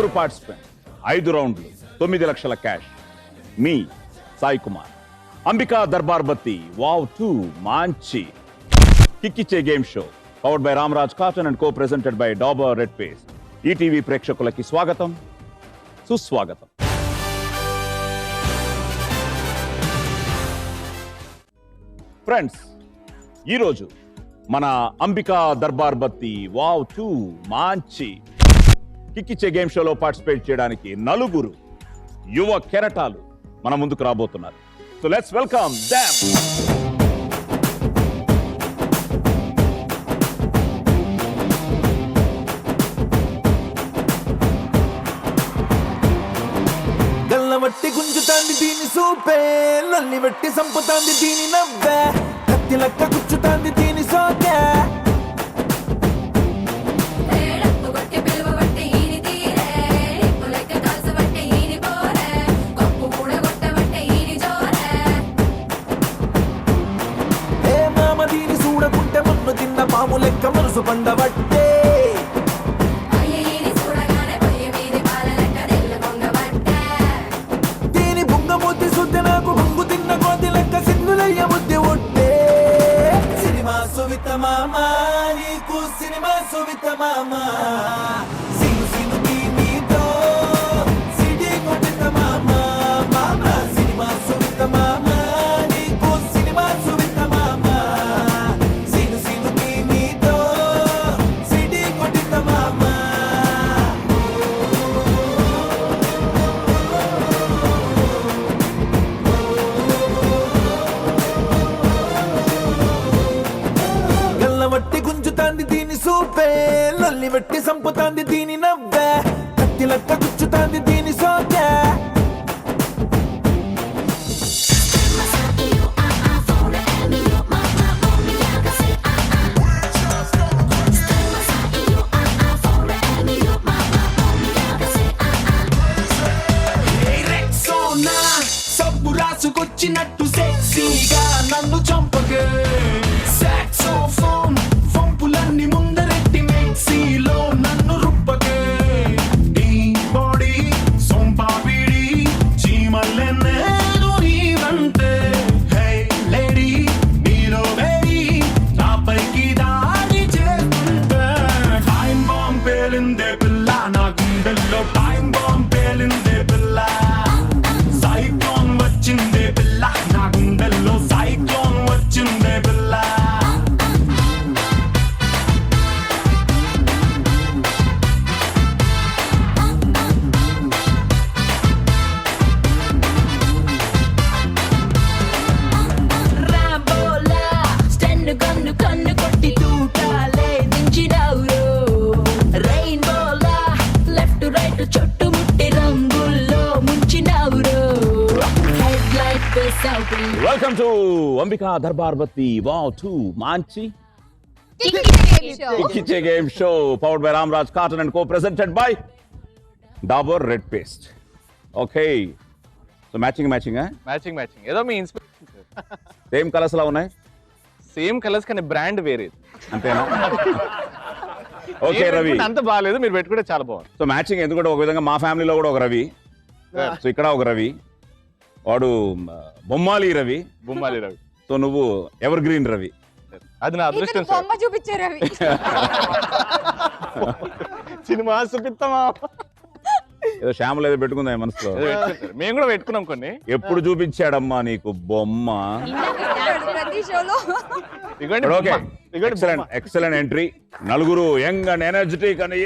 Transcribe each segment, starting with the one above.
నలుగురు పార్టిసిపెంట్, 5 రౌండ్లు, 9 లక్షల క్యాష్. మీ సాయి కుమార్. అంబికా దర్బార్ బత్తి వావ్ 2 మంచి కిక్కిచ్చే game show powered by Ramraj cotton and co presented by Dabur red paste. ETV ప్రేక్షకులకి స్వాగతం, సుస్వాగతం. ఫ్రెండ్స్, ఈరోజు మన అంబికా దర్బార్ బత్తి వావ్ 2 మంచి కిక్కిచ్చే గేమ్ షోలో పార్టిసిపేట్ చేయడానికి 4 యువ కెరటాలు మన ముందుకు రాబోతున్నారు. So let's welcome them. గల్లవట్టి గుంజుతాంది దీని సూపే, లల్లి వెట్టి సంపుతాంది దీని నవ్వే, కత్తి లెక్క గుచ్చుతాంది దీని సోకే. పాము లెక్క మనసు పండబట్టే, దీని బుంగ ముద్ది సుద్ది నాకు బొంగు తిన్న కోతి లెక్క సిగ్గులయ్య ముద్ది ఒట్టే. సినిమా సువిత మామ నీకు సినిమా సువిత మామ, సిను సినుకి నీతో సిడి కొట్టిన మామ మామ. సినిమా సువిత మామ నీకు సినిమా సువిత మామ, సిను సినుకి నీతో సిడి కొట్టిన మామ. గల్లవట్టి గుంజుతాంది దీని సూపే, లల్లి వెట్టి సంపుతాంది దీని నవ్వే, కత్తి లెక్క గుచ్చుతాంది దీని సోకే. సబ్బు రాసుకొచ్చినట్టు సెక్సీగా నన్ను చంపగే, సాక్సోఫోన్ వంపులన్నీ ముందరెట్టి మెక్సీలో నన్ను రుప్పగే. ఈ బాడీ సొంపాపిడి చీమల్లెన్నేదు నీవంటే, హే లేడీ నీలో వేడి నాపైకి దాడి చేస్తుంటే. టైం బాంబ్ పేలిందే పిల్ల నా గుండెల్లో, టైం బాంబ్ పేలిందే పిల్ల. సైక్లోన్ వచ్చిందే పిల్ల నా గుండెల్లో, సైక్లోన్ వచ్చిందే పిల్ల. రాంబోలా స్టెన్ గన్ను కన్ను కొట్టి తూటాలే దించినవురో, రెయిన్బోలా లెఫ్ట్ రైట్ చుట్టుముట్టి రంగుల్లో ముంచినవురో. హెడ్ లైట్ వేసావు welcome to Ambika Darbar Batti wow 2 మంచి కిక్కిచ్చే game show powered by Ramraj cotton and co presented by Dabur red paste. Okay, so matching matching ఏదో మీ ఇన్స్పిరేషన్ సార్. సేమ్ కలర్స్ లా ఉన్నాయి, సేమ్ కలర్స్ కానీ బ్రాండ్ వేరే. అంతేనా? ఓకే రవి, అంత బాగాలేదు, మీరు పెట్టుకుంటే చాలా బాగుంది. సో మ్యాచింగ్ ఎందుకంటే ఒక విధంగా మా ఫ్యామిలీలో కూడా ఒక రవి, సో ఇక్కడ ఒక రవి, వాడు బొమ్మాలి రవి, బొమ్మాలి రవి. సో నువ్వు ఎవర్ గ్రీన్ రవి. అది నా అదృష్టం సార్. బొమ్మ చూపించారు అవి. సినిమా చూపిస్తామా, ఏదో శ్యామలు ఏదో పెట్టుకుందా మనసులో. మేము కూడా పెట్టుకున్నాం కొన్ని. ఎప్పుడు చూపించాడమ్మా నీకు బొమ్మ? ప్రతి షోలో. Okay, excellent entry. 4 young and energetic అని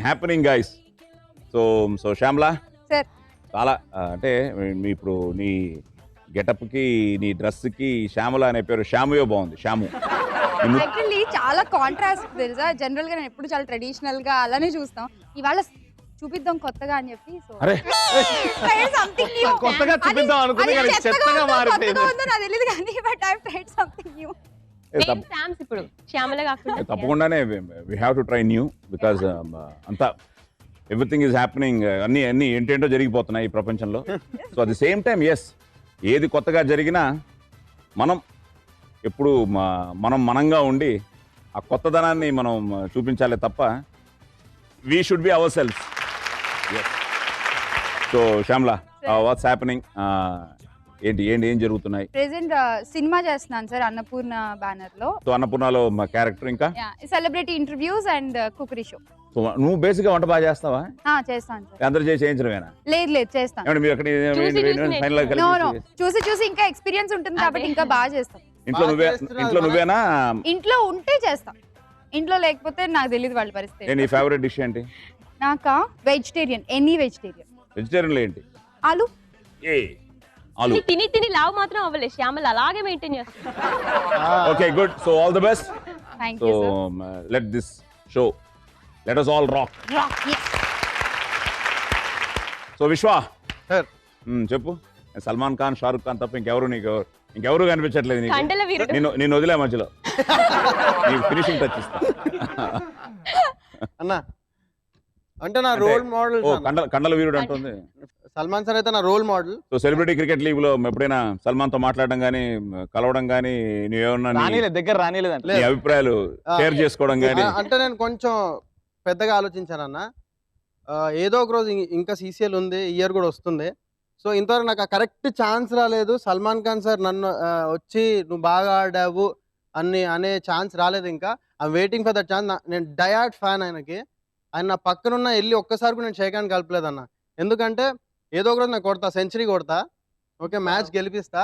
happening guys. So Shyamala, sir చాలా అంటే ఇప్పుడు నీ గెటప్ కి నీ డ్రెస్ కి శ్యామల అనే పేరు శ్యామయో బాగుంది. శ్యాము యాక్చువల్లీ చాలా కాంట్రాస్ట్ తెలుసా. జనరల్ గా నేను ఎప్పుడు చాలా ట్రెడిషనల్ గా అలానే చూస్తాం, ఇవాళ చూపిద్దాం కొత్తగా అని చెప్పి. సో అరే సంథింగ్ న్యూ, కొత్తగా చూపిద్దాం అనుకున్నా కానీ చెత్తగా మారిపోయింది. నాకు తెలియదు కానీ but I tried something new. ఇప్పుడు శ్యామల కాకుండా తప్పకుండానే we have to try new because అంతా ఎవ్రీథింగ్ ఈజ్ హ్యాపెనింగ్. అన్ని ఏంటేంటో జరిగిపోతున్నాయి ఈ ప్రపంచంలో. So at the same time yes, ఏది కొత్తగా జరిగినా మనం ఎప్పుడు మనంగా ఉండి ఆ కొత్తదనాన్ని మనం చూపించాలి తప్ప we should be ourselves. Yes. So Shamla, what's happening? ఏంటి ఏం జరుగుతున్నాయి? ప్రెసెంట్ సినిమా చేస్తున్నాను సార్ అన్నపూర్ణ బ్యానర్ లో. సో అన్నపూర్ణలో మా క్యారెక్టర్ ఇంకా celebrity interviews and cookery show. So నువ్వు బేసిక్ గా వంట బాగా చేస్తావా? చేస్తాను సార్. అందరూ చేయించడమేనా? లేదు చేస్తాను. ఏమండి మీరు అక్కడ ఫైనల్ గా నో కలిసి చూసి ఇంకా ఎక్స్పీరియన్స్ ఉంటుంది కాబట్టి ఇంకా బాగా చేస్తాం. ఇంట్లో నువ్వేనా? ఇంట్లో ఉంటే చేస్తాం, ఇంట్లో లేకపోతే నాకు తెలియదు వాళ్ళ పరిస్థితి. నీ ఫేవరెట్ డిష్ ఏంటి? నాకా వెజిటేరియన్, ఎనీ వెజిటేరియన్. వెజిటేరియన్ లో ఏంటి? ఆలు. ఆలు తిని లావు మాత్రం అవ్వలేదు, శ్యామల అలాగే మెయింటైన్ చేస్తాం. Okay good. So all the best. Thank so you sir. Let this show, let us all rock. So విశ్వ సార్ చెప్పు. సల్మాన్ ఖాన్, షారుఖ్ ఖాన్ తప్ప ఇంకెవరు కనిపించట్లేదు నీకు. కండల వీరుడు. నేను వదిలే మధ్యలో నీ ఫినిషింగ్ టచ్ ఇస్తా. అన్న అంటే నా రోల్ మోడల్ కండల వీరుడు అంటుంది. సల్మాన్ సార్ అయితే నా role model. So celebrity cricket league లో ఎప్పుడైనా సల్మాన్ తో మాట్లాడడం గానీ, కలవడం గానీ, నువ్వేమన్నా దగ్గర రానిలేదంటే నీ అభిప్రాయాలు షేర్ చేసుకోవడం గానీ? అంటే నేను కొంచెం పెద్దగా ఆలోచించాను అన్న. ఏదో ఒక రోజు ఇంకా సీసీఎల్ ఉంది, ఇయర్ కూడా వస్తుంది. సో ఇంతవరకు నాకు ఆ కరెక్ట్ ఛాన్స్ రాలేదు. సల్మాన్ ఖాన్ సార్ నన్ను వచ్చి నువ్వు బాగా ఆడావు అనే ఛాన్స్ రాలేదు. ఇంకా I'm waiting for that chance. నేను డయాడ్ ఫ్యాన్ ఆయనకి. ఆయన నా పక్కనున్న వెళ్ళి ఒక్కసారి కూడా నేను షేకాన్ని కలపలేదు అన్న. ఎందుకంటే ఏదో ఒక రోజు నేను కొడతా, సెంచరీ కొడతా, ఓకే, మ్యాచ్ గెలిపిస్తా.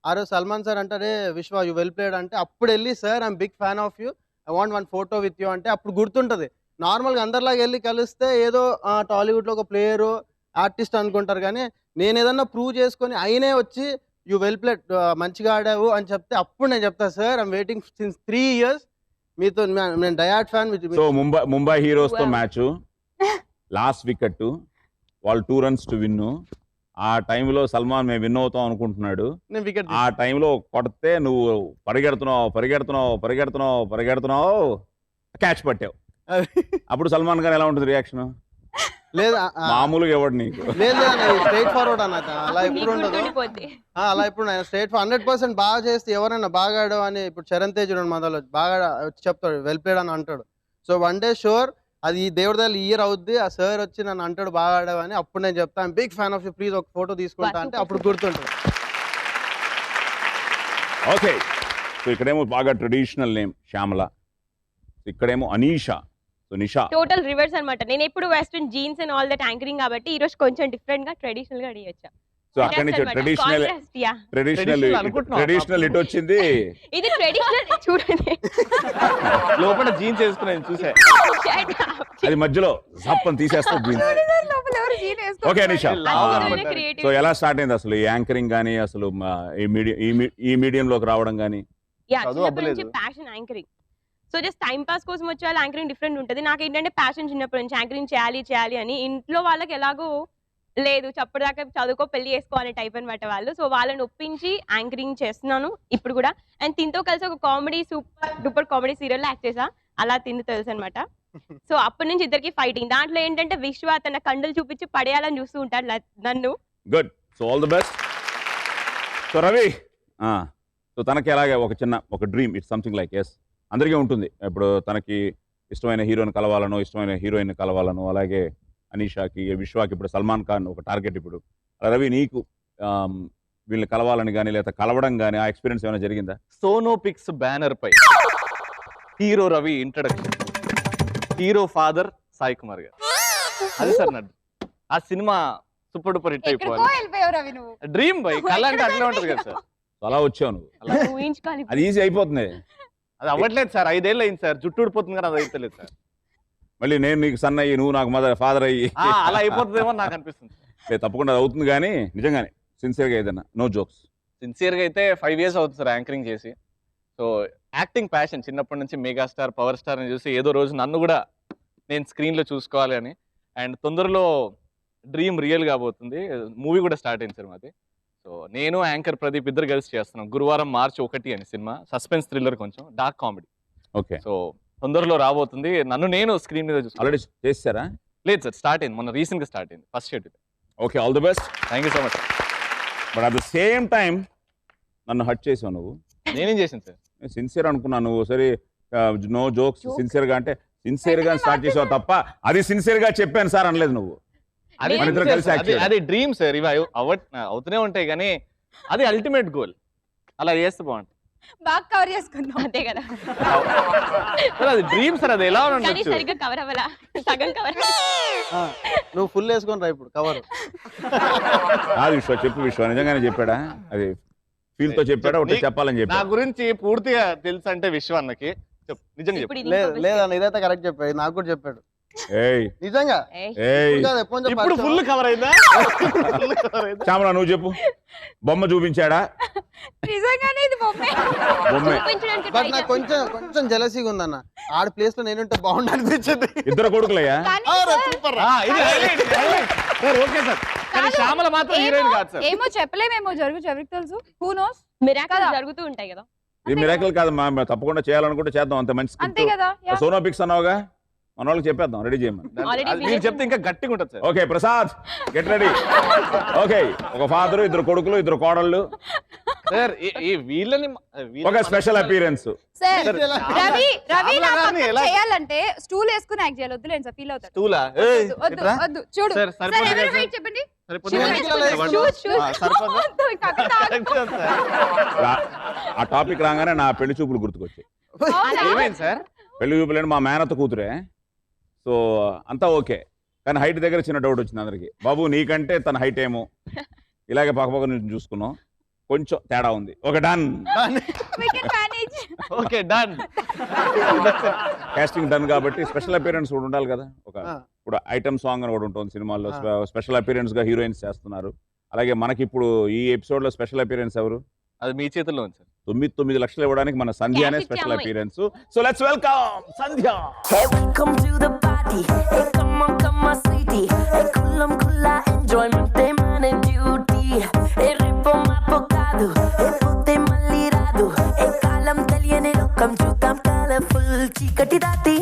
ఆ రోజు సల్మాన్ సార్ అంటారే విశ్వ యూ వెల్ ప్లేడ్ అంటే అప్పుడు వెళ్ళి sir I'm big fan of you, I want one photo with you అంటే అప్పుడు గుర్తుంటుంది. నార్మల్గా అందరిలాగా వెళ్ళి కలిస్తే ఏదో టాలీవుడ్లో ఒక ప్లేయరు ఆర్టిస్ట్ అనుకుంటారు, కానీ నేను ఏదన్నా ప్రూవ్ చేసుకొని అయినే వచ్చి యూ వెల్ ప్లేడ్, మంచిగా ఆడావు అని చెప్తే అప్పుడు నేను చెప్తా sir I'm waiting since 3 years మీతో. నేను డయాడ్ ఫ్యాన్. సో ముంబై హీరోస్ తో మ్యాచ్ లాస్ట్ వికెట్, వాళ్ళు 2 runs టు విన్. ఆ టైంలో సల్మాన్ మేము విన్ అవుతాం అనుకుంటున్నాడు. నేను వికెట్ ఆ టైంలో కొడితే నువ్వు పరిగెడుతున్నావు, క్యాచ్ పట్టావు. అప్పుడు సల్మాన్ గారు ఎలా ఉంటుంది రియాక్షన్? లేదు మామూలుగా ఇవ్వడు నీకు. లేదు స్ట్రైట్ ఫార్వర్డ్ అన్న. అలా ఎప్పుడు ఉండదు. ఉండిపోద్ది. అలా ఇప్పుడు ఆయన స్ట్రైట్ 100% బాగా చేస్తే ఎవరైనా బాగా ఆడావు అని ఇప్పుడు చరణ్ తేజ్ మనలో బాగా వచ్చి చెప్తాడు, వెల్ ప్లేడ్ అని అంటాడు. సో వన్ డే షూర్ అది దేవుడి దగ్గర ఇయర్ అవుద్ది, ఆ సార్ వచ్చి నన్ను అంటాడు బాగా ఆడావు అని. అప్పుడు నేను చెప్తాను big fan of you, please ఒక ఫోటో తీసుకుంటా అంటే అప్పుడు గుర్తుంటుంది. ఓకే. సో ఇక్కడేమో బాగా ట్రెడిషనల్ నేమ్ శ్యామల, ఇక్కడేమో అనీషా. సో నిషా టోటల్ రివర్స్ అన్నమాట. నేను ఎప్పుడు western jeans and all that anchoring కాబట్టి ఈ రోజు కొంచెం డిఫరెంట్ గా ట్రెడిషనల్ గా అడిగొచ్చా. సో అక్కడి నుంచి ట్రెడిషనల్ ఇటు వచ్చింది. ఇది ట్రెడిషనల్ చూడండి, లోపల జీన్స్ వేసుకున్నాను చూసా. అది మధ్యలో జప్పని తీసేస్తుంది. ఓకే నిషా, సో ఎలా స్టార్ట్ అయింది అసలు ఈ యాంకరింగ్ కానీ, అసలు ఈ మీడియంలోకి రావడం కానీ? Passion anchoring. So just time pass కోసం వచ్చే వాళ్ళు యాంకరింగ్ డిఫరెంట్ ఉంటుంది. నాకు ఏంటంటే ప్యాషన్ చిన్నప్పటి నుంచి యాంకరింగ్ చేయాలి అని. ఇంట్లో వాళ్ళకి ఎలాగో లేదు, చప్పటిదాకా చదువుకో పెళ్లి చేసుకో అనే టైప్ అనమాట వాళ్ళు. సో వాళ్ళని ఒప్పించి యాంకరింగ్ చేస్తున్నాను ఇప్పుడు కూడా. అండ్ తింతో కలిసి ఒక comedy super duper comedy serial act చేసా, అలా తిందు తెలుసు అనమాట. సో అప్పటి నుంచి ఇద్దరికి ఫైటింగ్. దాంట్లో ఏంటంటే విశ్వ తన కండలు చూపించి పడేయాలని చూస్తూ ఉంటాడు నన్ను. Good. So all the best. So Ravi, so తనకి ఎలాగే ఒక dream, it's something like yes అందరికీ ఉంటుంది. ఇప్పుడు తనకి ఇష్టమైన హీరోని కలవాలనో, ఇష్టమైన హీరోయిన్ కలవాలనో, అలాగే అనీషాకి, విశ్వాకి ఇప్పుడు సల్మాన్ ఖాన్ ఒక టార్గెట్. ఇప్పుడు రవి నీకు వీళ్ళని కలవాలని కానీ లేదా కలవడం కానీ ఆ ఎక్స్పీరియన్స్ ఏమైనా జరిగిందా? సోనో పిక్స్ బ్యానర్ పై hero Ravi introduction, hero father Sai Kumar గారు. అది సార్ నన్ను ఆ సినిమా సూపర్ డూపర్ హిట్ అయిపోవాలి. డ్రీమ్ బై కళ అంటే అట్లే ఉంటుంది కదా సార్. అలా వచ్చావు నువ్వు, ఊహించుకోవాలి. అది ఈజీ అయిపోతుంది. అది అవ్వట్లేదు సార్, 5 ఏళ్ళు అయింది సార్, జుట్టు ఊడిపోతుంది కానీ అది అయితలేదు సార్. మళ్ళీ నేను నీకు సన్ అయ్యి నువ్వు నాకు ఫాదర్ అయ్యి అలా అయిపోతుందేమో నాకు అనిపిస్తుంది. తప్పకుండా అది అవుతుంది, కానీ నిజంగానే సిన్సియర్గా ఏదన్నా, నో జోక్స్. సిన్సియర్గా అయితే 5 years అవుతుంది సార్ యాంకరింగ్ చేసి. సో యాక్టింగ్ ప్యాషన్ చిన్నప్పటి నుంచి మెగాస్టార్, పవర్ స్టార్ అని చూసి ఏదో రోజు నన్ను కూడా నేను స్క్రీన్లో చూసుకోవాలి అని. అండ్ తొందరలో డ్రీమ్ రియల్ కాబోతుంది. మూవీ కూడా స్టార్ట్ అయింది సార్ మాది. సో నేను యాంకర్ ప్రదీప్ ఇద్దరు కలిసి చేస్తున్నాం. గురువారం March 1 అని సినిమా, సస్పెన్స్ థ్రిల్లర్, కొంచెం డార్క్ కామెడీ. ఓకే. సో తొందరలో రాబోతుంది. నన్ను నేను స్క్రీన్ మీద చూసి ఆల్రెడీ చేస్తారా? లేదు సార్, స్టార్ట్ అయింది మొన్న రీసెంట్గా స్టార్ట్ అయింది, first schedule. Okay, all the best. Thank you so much. But at the same time నన్ను హర్ట్ చేసావు నువ్వు. నేనేం చేశాను సార్? సిన్సియర్ అనుకున్నాను నువ్వు. సరే నో జోక్స్ సిన్సియర్గా అంటే సిన్సియర్ గా స్టార్ట్ చేసావు తప్ప అది సిన్సియర్ గా చెప్పాను సార్ అనలేదు నువ్వు. అది మన ఇద్దరం కలిసి act చేయడం. అది డ్రీమ్ సార్, ఇవి అవుతూనే ఉంటాయి కానీ అది అల్టిమేట్ గోల్. అలా చేస్తే బాగుంటుంది బాగా కవర్ చేసుకుందాం. అంతే కదా. సార్. అది డ్రీమ్ సార్, అది ఎలా కానీ ఉండొచ్చు. సరిగ్గా కవర్ అవ్వాలా, సగం కవర్. నువ్వు ఫుల్ వేసుకొని రా ఇప్పుడు కవర్. కాదు విశ్వ, చెప్పు విశ్వ, నిజంగానే చెప్పాడా? అది ఫీల్ తో చెప్పాడా ఒకటి చెప్పాలని నా చెప్పాడు? గురించి పూర్తిగా తెలుసు అంటే విశ్వ అన్నకి చెప్పు, నిజంగా చెప్పు. ఇప్పుడు ఇది లేదు ఇంకో లేదన్న, ఇదైతే కరెక్ట్ చెప్పాడు, నాకు కూడా చెప్పాడు ఏయ్ నిజంగా. ఏయ్. ఏయ్ కాదు, ఎప్పటి నుంచో ఇప్పుడు పరిచయం. ఫుల్ కవర్ అయిందా? ఫుల్ కవర్ అయిందా? శ్యామల నువ్వు చెప్పు, బొమ్మ చూపించాడా? నిజంగానే ఇది బొమ్మే. బొమ్మే. చూపించడానికి బట్ try నాకు చేస్తా. కొంచెం జెలసీగా ఉందన్న. ఆడ ప్లేస్ లో నేనుంటే బాగుండు అనిపించింది. ఇద్దరు కొడుకులయ్యా? కానీ సూపర్. ఇది highlight, highlight. Sir okay sir, కానీ శ్యామల మాత్రం హీరోయిన్ కాదు సార్. ఏమో చెప్పలేమేమో జరుగు, ఎవరికి తెలుసు. Who knows. Miracles కదా. జరుగుతూ ఉంటాయి కదా. ఇది మిరాకిల్ కాదు మా, తప్పకుండా చేయాలనుకుంటే చేద్దాం, అంత మంచి అంతే స్క్రిప్ట్. కదా. Yeah. సోనో పిక్స్ అన్నావుగా, మన వాళ్ళకి చెప్పేద్దాం, రెడీ చేయమని. Already అది మీరు చెప్తే ఇంకా గట్టిగా ఉంటుంది sir. Okay Prasad, get ready. Okay, ఒక ఫాదర్, ఇద్దరు కొడుకులు, ఇద్దరు కోడళ్ళు, సార్ ఈ వీళ్ళని ఒక special appearance. Sir sir, Ravi Ravi నా శ్యామల గారిని పక్కన ఎలా- చేయాలంటే స్టూల్ వేసుకుని యాక్ట్ చేయాలి. వద్దులేండి సార్, ఫీల్ అవుతాడు. స్టూలా? వద్దు, వద్దు, ఎట్రా? వద్దు. చూడు సార్, సార్, సరిపోతుంది ఎవరు కదా వెయిట్ చెప్పండి. సరిపోతుంది Shoes కదా? వేసుకోండి. Shoes, shoes. సరిపోతుందా? వద్దు, ఇంకా అక్కడ ఆగు. ఆ టాపిక్ రాగానే నా పెళ్లి చూపులు గుర్తుకొచ్చాయి. అవునా? ఏమైంది సార్? పెళ్లి చూపులేండి, మా మేనత్త కూతురే. సో అంతా ఓకే, కానీ హైట్ దగ్గర చిన్న డౌట్ వచ్చింది అందరికి. బాబు నీకంటే తన హైట్ ఏమో, ఇలాగే పక్కపక్క నుంచి చూసుకున్నాం, కొంచెం తేడా ఉంది. ఒక done, We can manage. Okay done. Casting done. కాబట్టి స్పెషల్ అపీరెన్స్ కూడా ఉండాలి కదా. ఒక ఆ. ఇప్పుడు ఐటమ్ సాంగ్ అని కూడా ఉంటుంది సినిమాల్లో. స్పెషల్ అపీరెన్స్ గా హీరోయిన్స్ చేస్తున్నారు. అలాగే మనకి ఇప్పుడు ఈ ఎపిసోడ్ లో స్పెషల్ అపీరెన్స్ ఎవరు? అది మీ చేతుల్లో ఉంది సార్. 9 లక్షలు ఇవ్వడానికి మన సంధ్యానే Cash స్పెషల్ ఇచ్చాము. Appearance. So let's welcome Sandhya. Hey, welcome to the party. Hey, come on, sweetie. Hey, kulla enjoyment, hey, man and duty. Hey, ripo mapokadu. Hey, putte malli radu. Hey, kalam teliyane lokam chudam colorful chikati dati.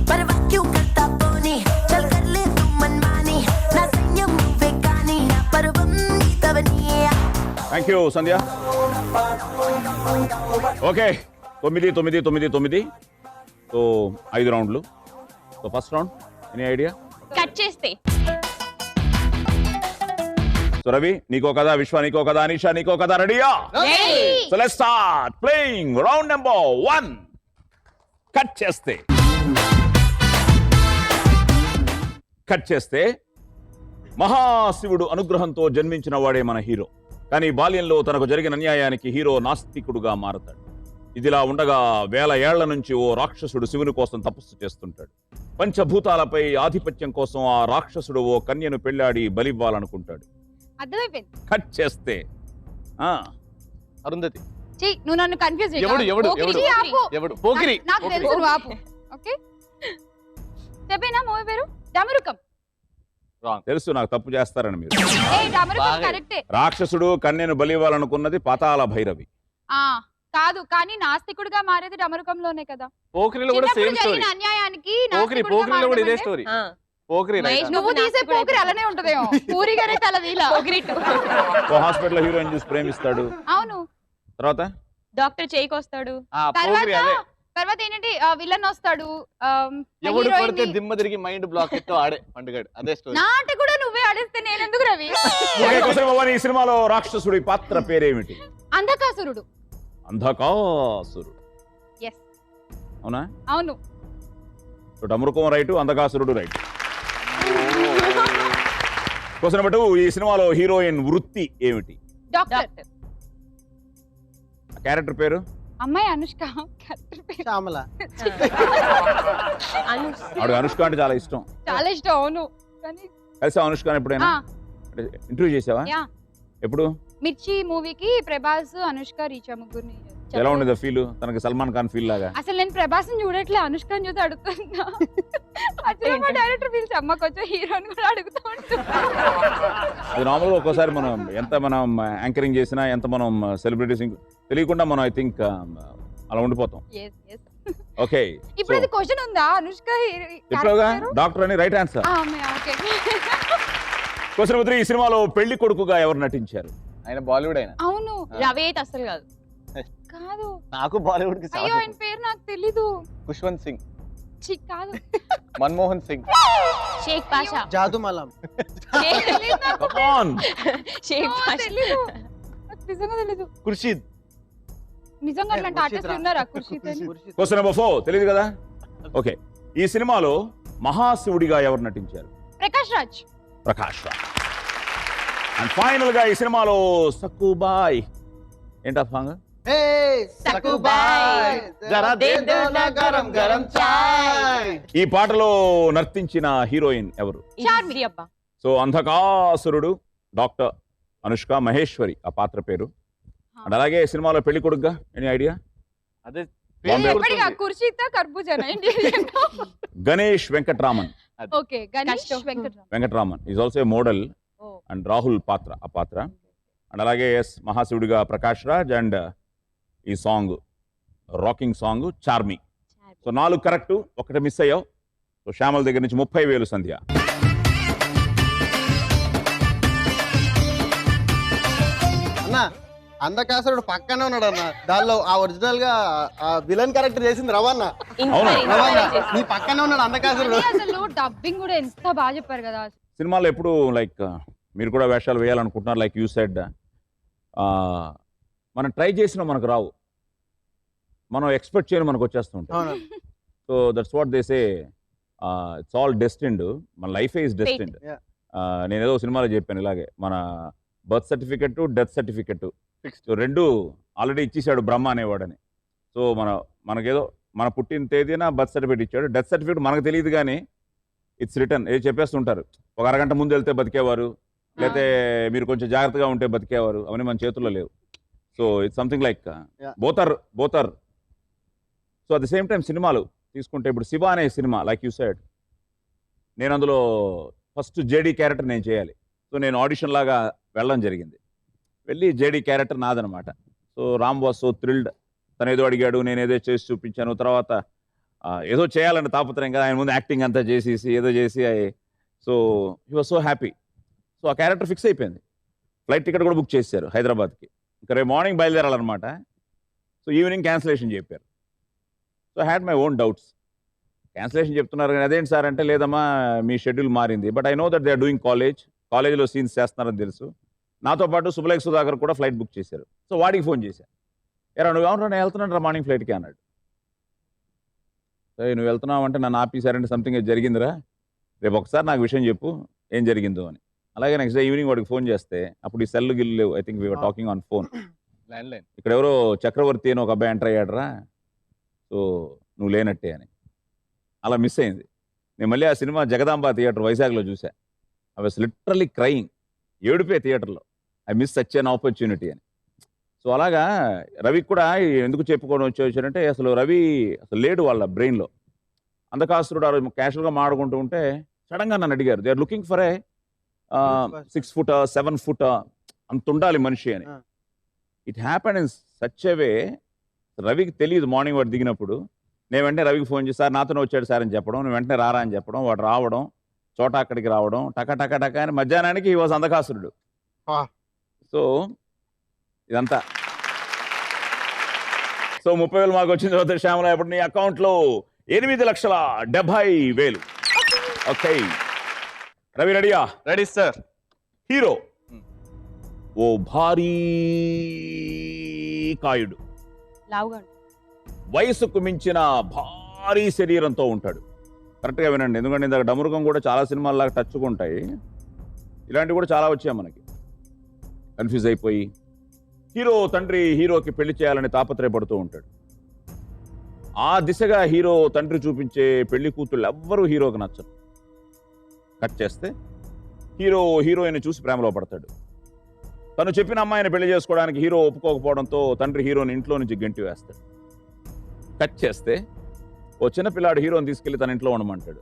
Parva kyun karta poni? Chal kar le tu manmani. Na sanyam nuve kani. Na parvam itavani. Thank you Sandhya. Okay, 9, 9, 9, 9. So 5 రౌండ్లు. So first round, any idea? Cut చేస్తే so Ravi నీకో కదా, విశ్వ నీకో కదా, అనిషా నీకో కదా, రెడీయా? So let's start playing round number 1. Cut చేస్తే, కట్ చేస్తే మహాశివుడు అనుగ్రహంతో జన్మించిన వాడే మన హీరో. కానీ బాల్యంలో తనకు జరిగిన అన్యాయానికి హీరో నాస్తికుడుగా మారతాడు. ఇదిలా ఉండగా 1000 ఏళ్ల నుంచి ఓ రాక్షసుడు శివుని కోసం తపస్సు చేస్తుంటాడు. పంచభూతాలపై ఆధిపత్యం కోసం ఆ రాక్షసుడు ఓ కన్యను పెళ్లాడి బలివ్వాలనుకుంటాడు. అర్థమైపోయింది. కట్ చేస్తే అరుంధతి. చెయ్యి, నువ్వు నన్ను కన్ఫ్యూజ్ ఎవడు పోకిరి. నాకు తెలుసు, నువ్వు ఆపు. ఓకే, చెప్పేనా మూవీ పేరు? డమరుకం. తెలుసు, నాకు తప్పు చేస్తారని మీరు. ఏ డమరుకం బాగా. కరెక్టే. రాక్షసుడు కన్యను బలివ్వాలనుకున్నది పాతాళ భైరవి. ఆ కాదు, కానీ నాస్తికుడిగా మారేది డమరుకంలోనే కదా. పోకిరిలో కూడా చిన్నప్పుడు సేమ్ స్టోరీ. జరిగిన అన్యాయానికి పోకిరిలో నాస్తికుడిగా కూడా ఇదే మారడం స్టోరీ. ఆ, పోకిరి right మహేష్ ఆ? నువ్వు తీసే పోకిరి అలానే ఉంటదేమో. పూరిగానే తల వీలా. ఓ హాస్పిటల్ హీరోయిన్ చూసి ప్రేమిస్తాడు. అవును. తర్వాత డాక్టర్ చేయికొస్తాడు. పోకిరి అదే. తర్వాత ఏంటంటే విలన్ వస్తాడు. ఎవడు హీరోయిన్ కొడితే దిమ్మ తిరిగి మైండ్ బ్లాక్ ఎత్తో ఆడే పండుగడు. అదే స్టోరీ. నా ఆట కూడా నువ్వే ఆడేస్తే నేనెందుకు రవి? Okay, question number 1. ఈ సినిమాలో రాక్షసుడి పాత్ర పేరేమిటి? అంధకాసురుడు. అంధకాసురుడు. ఎస్, అవునా? అవును. సో డమరుకం రైట్, అంధకాసురుడు రైట్. Question number 2. ఈ సినిమాలో హీరోయిన్ వృత్తి ఏమిటి? డాక్టర్. క్యారెక్టర్ పేరు? అమ్మాయి అనుష్క. character పేరు. శ్యామల. ఆవిడ అనుష్క అంటే చాలా ఇష్టం. చాలా ఇష్టం. అవును, కానీ కలిసి అనుష్క ఎప్పుడైనా ఇంటర్వ్యూ చేసావా? యా, ఎప్పుడు? మిర్చి మూవీకి ప్రభాస్, అనుష్క, రీచా ముగ్గురిని ఎలా ఉండేది ఫీల్ తనకి సల్మాన్ ఖాన్ ఫీల్ లాగా? అసలు నేను ప్రభాస్ని చూడట్లే, అనుష్కని చూసి అడుగుతున్నా. అసలు మా డైరెక్టర్ పిలిచి అమ్మ కొంచెం హీరోని కూడా అడుగుతా ఉంటాను. అది నార్మల్గా ఒక్కోసారి మనం యాంకరింగ్ చేసినా, ఎంత మనం సెలబ్రిటీస్ తెలియకుండా మనం ఐ థింక్ అలా ఉండిపోతాం. ఓకే, ఇప్పుడు అది క్వశ్చన్ ఉందా? అనుష్క చెప్పావుగా డాక్టర్ అని, రైట్ ఆన్సర్. క్వశ్చన్ నెంబర్ 3, ఈ సినిమాలో పెళ్లి కొడుకుగా ఎవరు నటించారు? ఆయన బాలీవుడ్ అయినా. అవును. రవి అయితే అసలు కాదు. కాదు. నాకు బాలీవుడ్ కి అయ్యో ఆయన పేరు నాకు తెలీదు. ఖుష్వంత్ సింగ్. కాదు. మన్మోహన్ సింగ్. షేక్ పాషా. జాదు మలం. Come on. షేక్ పాషా. తెలీదు. నాకు నిజంగా తెలీదు. ఖుర్షీద్. నిజంగా అట్లాంటి ఆర్టిస్ట్ ఉన్నారా? ఖుర్షీద్ అని. క్వశ్చన్ నెంబర్ 4, తెలియదు కదా? ఓకే, ఈ సినిమాలో మహాశివుడిగా ఎవరు నటించారు? ప్రకాష్ రాజ్. ప్రకాష్ రాజ్. అండ్ ఫైనల్ గా ఈ సినిమాలో సక్కుబాయ్ ఏంటా సాంగ్? హే సకుబాయ్ జరా దే దో నా గరం గరం చాయ్. ఈ పాటలో నర్తించిన హీరోయిన్ ఎవరు? చార్మి అబ్బా. సో అంధకాసురుడు, డాక్టర్ అనుష్క మహేశ్వరి ఆ పాత్ర పేరు. అండ్ అలాగే సినిమాలో పెళ్లి కొడుకుగా ఎనీ ఐడియా? అదే ఎప్పటిగా ఖుర్షీద్ కర్బూజానా ఏంటి? Ganesh Venkatraman. Okay, Ganesh Venkatraman is also a model. And Rahul పాత్ర ఆ పాత్ర. అండ్ అలాగే మహాశివుడిగా ప్రకాష్ రాజ్. అండ్ ఈ song rocking song Charmi. So 4 correct, 1 miss అయ్యావు. సో శ్యామల దగ్గర నుంచి 30,000 సంధ్య. అన్న అందకాసురుడు పక్కనే ఉన్నాడు అన్న. దానిలో ఆ ఒరిజినల్ గా ఆ విలన్ క్యారెక్టర్ చేసింది రవణ. రవణ నీ పక్కనే ఉన్నాడు అందకాసురుడు. అసలు డబ్బింగ్ కూడా ఎంత బాగా చెప్పారు కదా. సినిమాలో ఎప్పుడు లైక్ మీరు కూడా వేషాలు వేయాలనుకుంటున్నారు, లైక్ యూ సెడ్. మనం ట్రై చేసినా మనకు రావు, మనం ఎక్స్పెక్ట్ చేయని మనకు వచ్చేస్తూ ఉంటాయి. So that's what they say, it's all destined. మన లైఫ్ ఈజ్ డెస్టిన్డ్. నేను ఏదో సినిమాలో చెప్పాను ఇలాగే, మన బర్త్ సర్టిఫికెట్, డెత్ సర్టిఫికెట్ రెండు ఆల్రెడీ ఇచ్చేసాడు బ్రహ్మ అనేవాడని. సో మనకేదో మన పుట్టిన తేదీన బర్త్ సర్టిఫికేట్ ఇచ్చాడు. డెత్ సర్టిఫికేట్ మనకు తెలియదు కానీ ఇట్స్ రిటర్న్. ఏది చెప్పేస్తుంటారు, ఒక అరగంట ముందు వెళ్తే బతికేవారు, లేకపోతే మీరు కొంచెం జాగ్రత్తగా ఉంటే బతికేవారు. అవన్నీ మన చేతుల్లో లేవు. So it's something like bother. So at the same time సినిమాలు తీసుకుంటే ఇప్పుడు శివ అనే సినిమా, లైక్ యూ సెడ్, నేను అందులో ఫస్ట్ జేడీ క్యారెక్టర్ నేను చేయాలి. సో నేను ఆడిషన్ లాగా వెళ్ళడం జరిగింది. వెళ్ళి జేడీ క్యారెక్టర్ నాదనమాట. So Ram was so thrilled. తను ఏదో అడిగాడు, నేను ఏదో చేసి చూపించాను. తర్వాత ఏదో చేయాలని తాపత్రయం కదా, ఆయన ముందు యాక్టింగ్ అంతా చేసేసి ఏదో చేసి so he was so happy. So ఆ క్యారెక్టర్ ఫిక్స్ అయిపోయింది. ఫ్లైట్ టికెట్ కూడా బుక్ చేశారు హైదరాబాద్కి. ఇంకా రేపు మార్నింగ్ బయలుదేరాలన్నమాట. సో ఈవినింగ్ క్యాన్సిలేషన్ చెప్పారు. So I had my own doubts. Cancellation చెప్తున్నారు కానీ అదేంటి సార్ అంటే, లేదమ్మా మీ షెడ్యూల్ మారింది. But I know that they are doing కాలేజ్లో సీన్స్ చేస్తున్నారని తెలుసు. నాతో పాటు సుబలేఖ్ సుధాకర్ కూడా ఫ్లైట్ బుక్ చేశారు. సో వాడికి ఫోన్ చేశాను, ఎరా నువ్వు ఏమన్నా నేను వెళ్తున్నాను రా మార్నింగ్ ఫ్లైట్కి అన్నాడు. సరే నువ్వు వెళ్తున్నావు అంటే నన్ను ఆపేశారంటే సంథింగ్ జరిగిందిరా, రేపు ఒకసారి నాకు విషయం చెప్పు ఏం జరిగిందో అని. అలాగే నెక్స్ట్ డే ఈవినింగ్ వాడికి ఫోన్ చేస్తే అప్పుడు ఈ సెల్ గిల్లు లేవు. I think we were talking on phone. Landline. ఇక్కడ ఎవరో చక్రవర్తి అని ఒక అబ్బాయి ఎంటర్ అయ్యాడరా, సో నువ్వు లేనట్టే అని. అలా మిస్ అయింది. నేను మళ్ళీ ఆ సినిమా జగదాంబ థియేటర్ వైజాగ్లో చూసా. I was literally crying. ఏడుపే థియేటర్లో. I miss such an opportunity అని. సో అలాగా రవికి కూడా ఎందుకు చెప్పుకోవడం వచ్చారంటే, అసలు రవి అసలు లేడు వాళ్ళ బ్రెయిన్లో. అందకాసురుడు క్యాషువల్గా మాడుకుంటూ ఉంటే సడన్గా నన్ను అడిగారు, they are looking for a 6 foot 7 foot అంత ఉండాలి మనిషి అని. It happen in such a way. రవికి తెలియదు. మార్నింగ్ వాడు దిగినప్పుడు నేను వెంటనే రవికి ఫోన్ చేసి, సార్ నాతోనే వచ్చాడు సార్ అని చెప్పడం, నేను వెంటనే రారా అని చెప్పడం, వాడు రావడం, చోట అక్కడికి రావడం, టక అని మధ్యాహ్నానికి ఈ వాజ్ అందకాసురుడు. సో ఇదంతా. సో 30,000 మాకు వచ్చిన తర్వాత శ్యామల ఇప్పుడు నీ అకౌంట్లో 8,70,000. ఓకే రవి రెడీయా? Ready sir. హీరో ఓ భారీ కాయుడు, లావుగా వయసుకు మించిన భారీ శరీరంతో ఉంటాడు. కరెక్ట్గా వినండి, ఎందుకంటే ఇందాక డమురుగం కూడా చాలా సినిమాల్లాగా టచ్గా ఉంటాయి. ఇలాంటివి కూడా చాలా వచ్చాయి మనకి. కన్ఫ్యూజ్ అయిపోయి హీరో తండ్రి హీరోకి పెళ్లి చేయాలని తాపత్రయపడుతూ ఉంటాడు. ఆ దిశగా హీరో తండ్రి చూపించే పెళ్లి కూతుళ్ళు ఎవ్వరూ హీరోకి నచ్చరు. కట్ చేస్తే హీరో హీరోయిన్ చూసి ప్రేమలో పడతాడు. తను చెప్పిన అమ్మాయిని పెళ్లి చేసుకోవడానికి హీరో ఒప్పుకోకపోవడంతో తండ్రి హీరోని ఇంట్లో నుంచి గెంటి వేస్తాడు. కట్ చేస్తే ఓ చిన్న పిల్లాడు హీరోని తీసుకెళ్లి తన ఇంట్లో ఉండమంటాడు.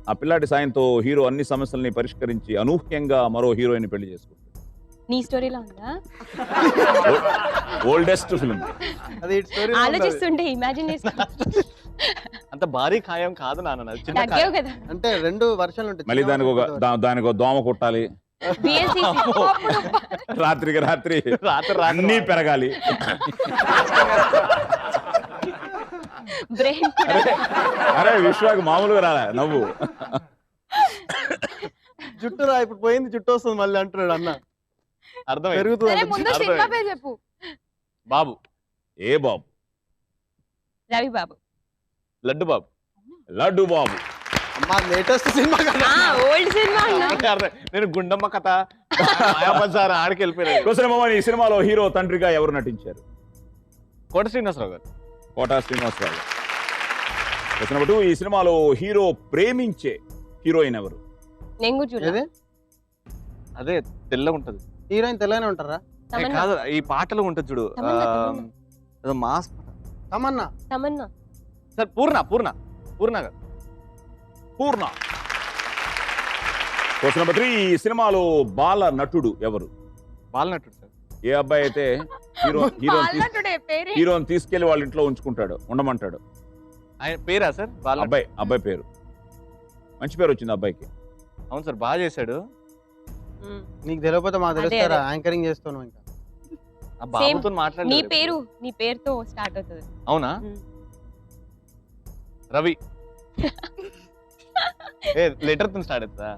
ఆ పిల్లాడి సాయంతో హీరో అన్ని సమస్యల్ని పరిష్కరించి అనూహ్యంగా మరో హీరోయిన్ పెళ్లి చేసుకుంటాడు. నీ స్టోరీలా ఉందా? Oldest film. అది స్టోరీ ఆలోచిస్తుంటే ఇమాజిన్ చేసుకో. అంత భారీ ఖాయం కాదు నాన్న, అది చిన్న తగ్గావు కదా. అంటే 2 వర్షాలు ఉంటాయి. మళ్ళీ దానికి ఒక దోమ కుట్టాలి, రాత్రికి రాత్రి అన్నీ పెరగాలి. బ్రెయిన్ అరే విశ్వాకి మామూలుగా రాలే నవ్వు. జుట్టు రా ఇప్పుడు పోయింది, జుట్టు వస్తుంది మళ్ళీ అంటున్నాడు అన్న. అర్థమైంది. పెరుగుతుంది. సరే ముందు సినిమా పేరు చెప్పు. బాబు. ఏ బాబు? రవి బాబు. లడ్డు బాబు. లడ్డు బాబు. అమ్మా లేటెస్ట్ సినిమా కదా. ఓల్డ్ సినిమా అన్నా. నేను గుండమ్మ కథ మాయాబజార్ ఆడికి వెళ్ళిపోయాను. క్వశ్చన్ నెంబర్ 1, ఈ సినిమాలో హీరో తండ్రిగా ఎవరు నటించారు? కోట శ్రీనివాసరావు గారు. కోటా శ్రీనివాసరావు. క్వశ్చన్ నెంబర్ 2, ఈ సినిమాలో హీరో ప్రేమించే హీరోయిన్ ఎవరు? నేను కూడా చూడలేదు. ఏది? అదే తెల్లగా ఉంటది. హీరోయిన్ తెల్లనే ఉంటారా? కాదు, ఈ పాటలో ఉంటది చూడు. ఏదో మాస్ తమన్నా. తమన్నా. సార్ పూర్ణ పూర్ణ పూర్ణ గారు. పూర్ణ. క్వశ్చన్ నెంబర్ 3, ఈ సినిమాలో బాల నటుడు ఎవరు? బాలనటుడు సార్. ఏ అబ్బాయి అయితే హీరోని తీసుకెళ్లి వాళ్ళ ఇంట్లో ఉంచుకుంటాడు, ఉండమంటాడు. ఆయన పేరా సార్? అబ్బాయి పేరు. మంచి పేరు వచ్చింది అబ్బాయికి. అవును సార్, బాగా చేశాడు. నీకు తెలియకపోతే మాకు తెలుస్తారా? యాంకరింగ్ చేస్తున్నావు ఇంకా. ఆ బాబుతో మాట్లాడి. నీ పేరుతో స్టార్ట్ అవుతుంది. అవునా? రవి. లెటర్ తో స్టార్ట్ అవుతుందా?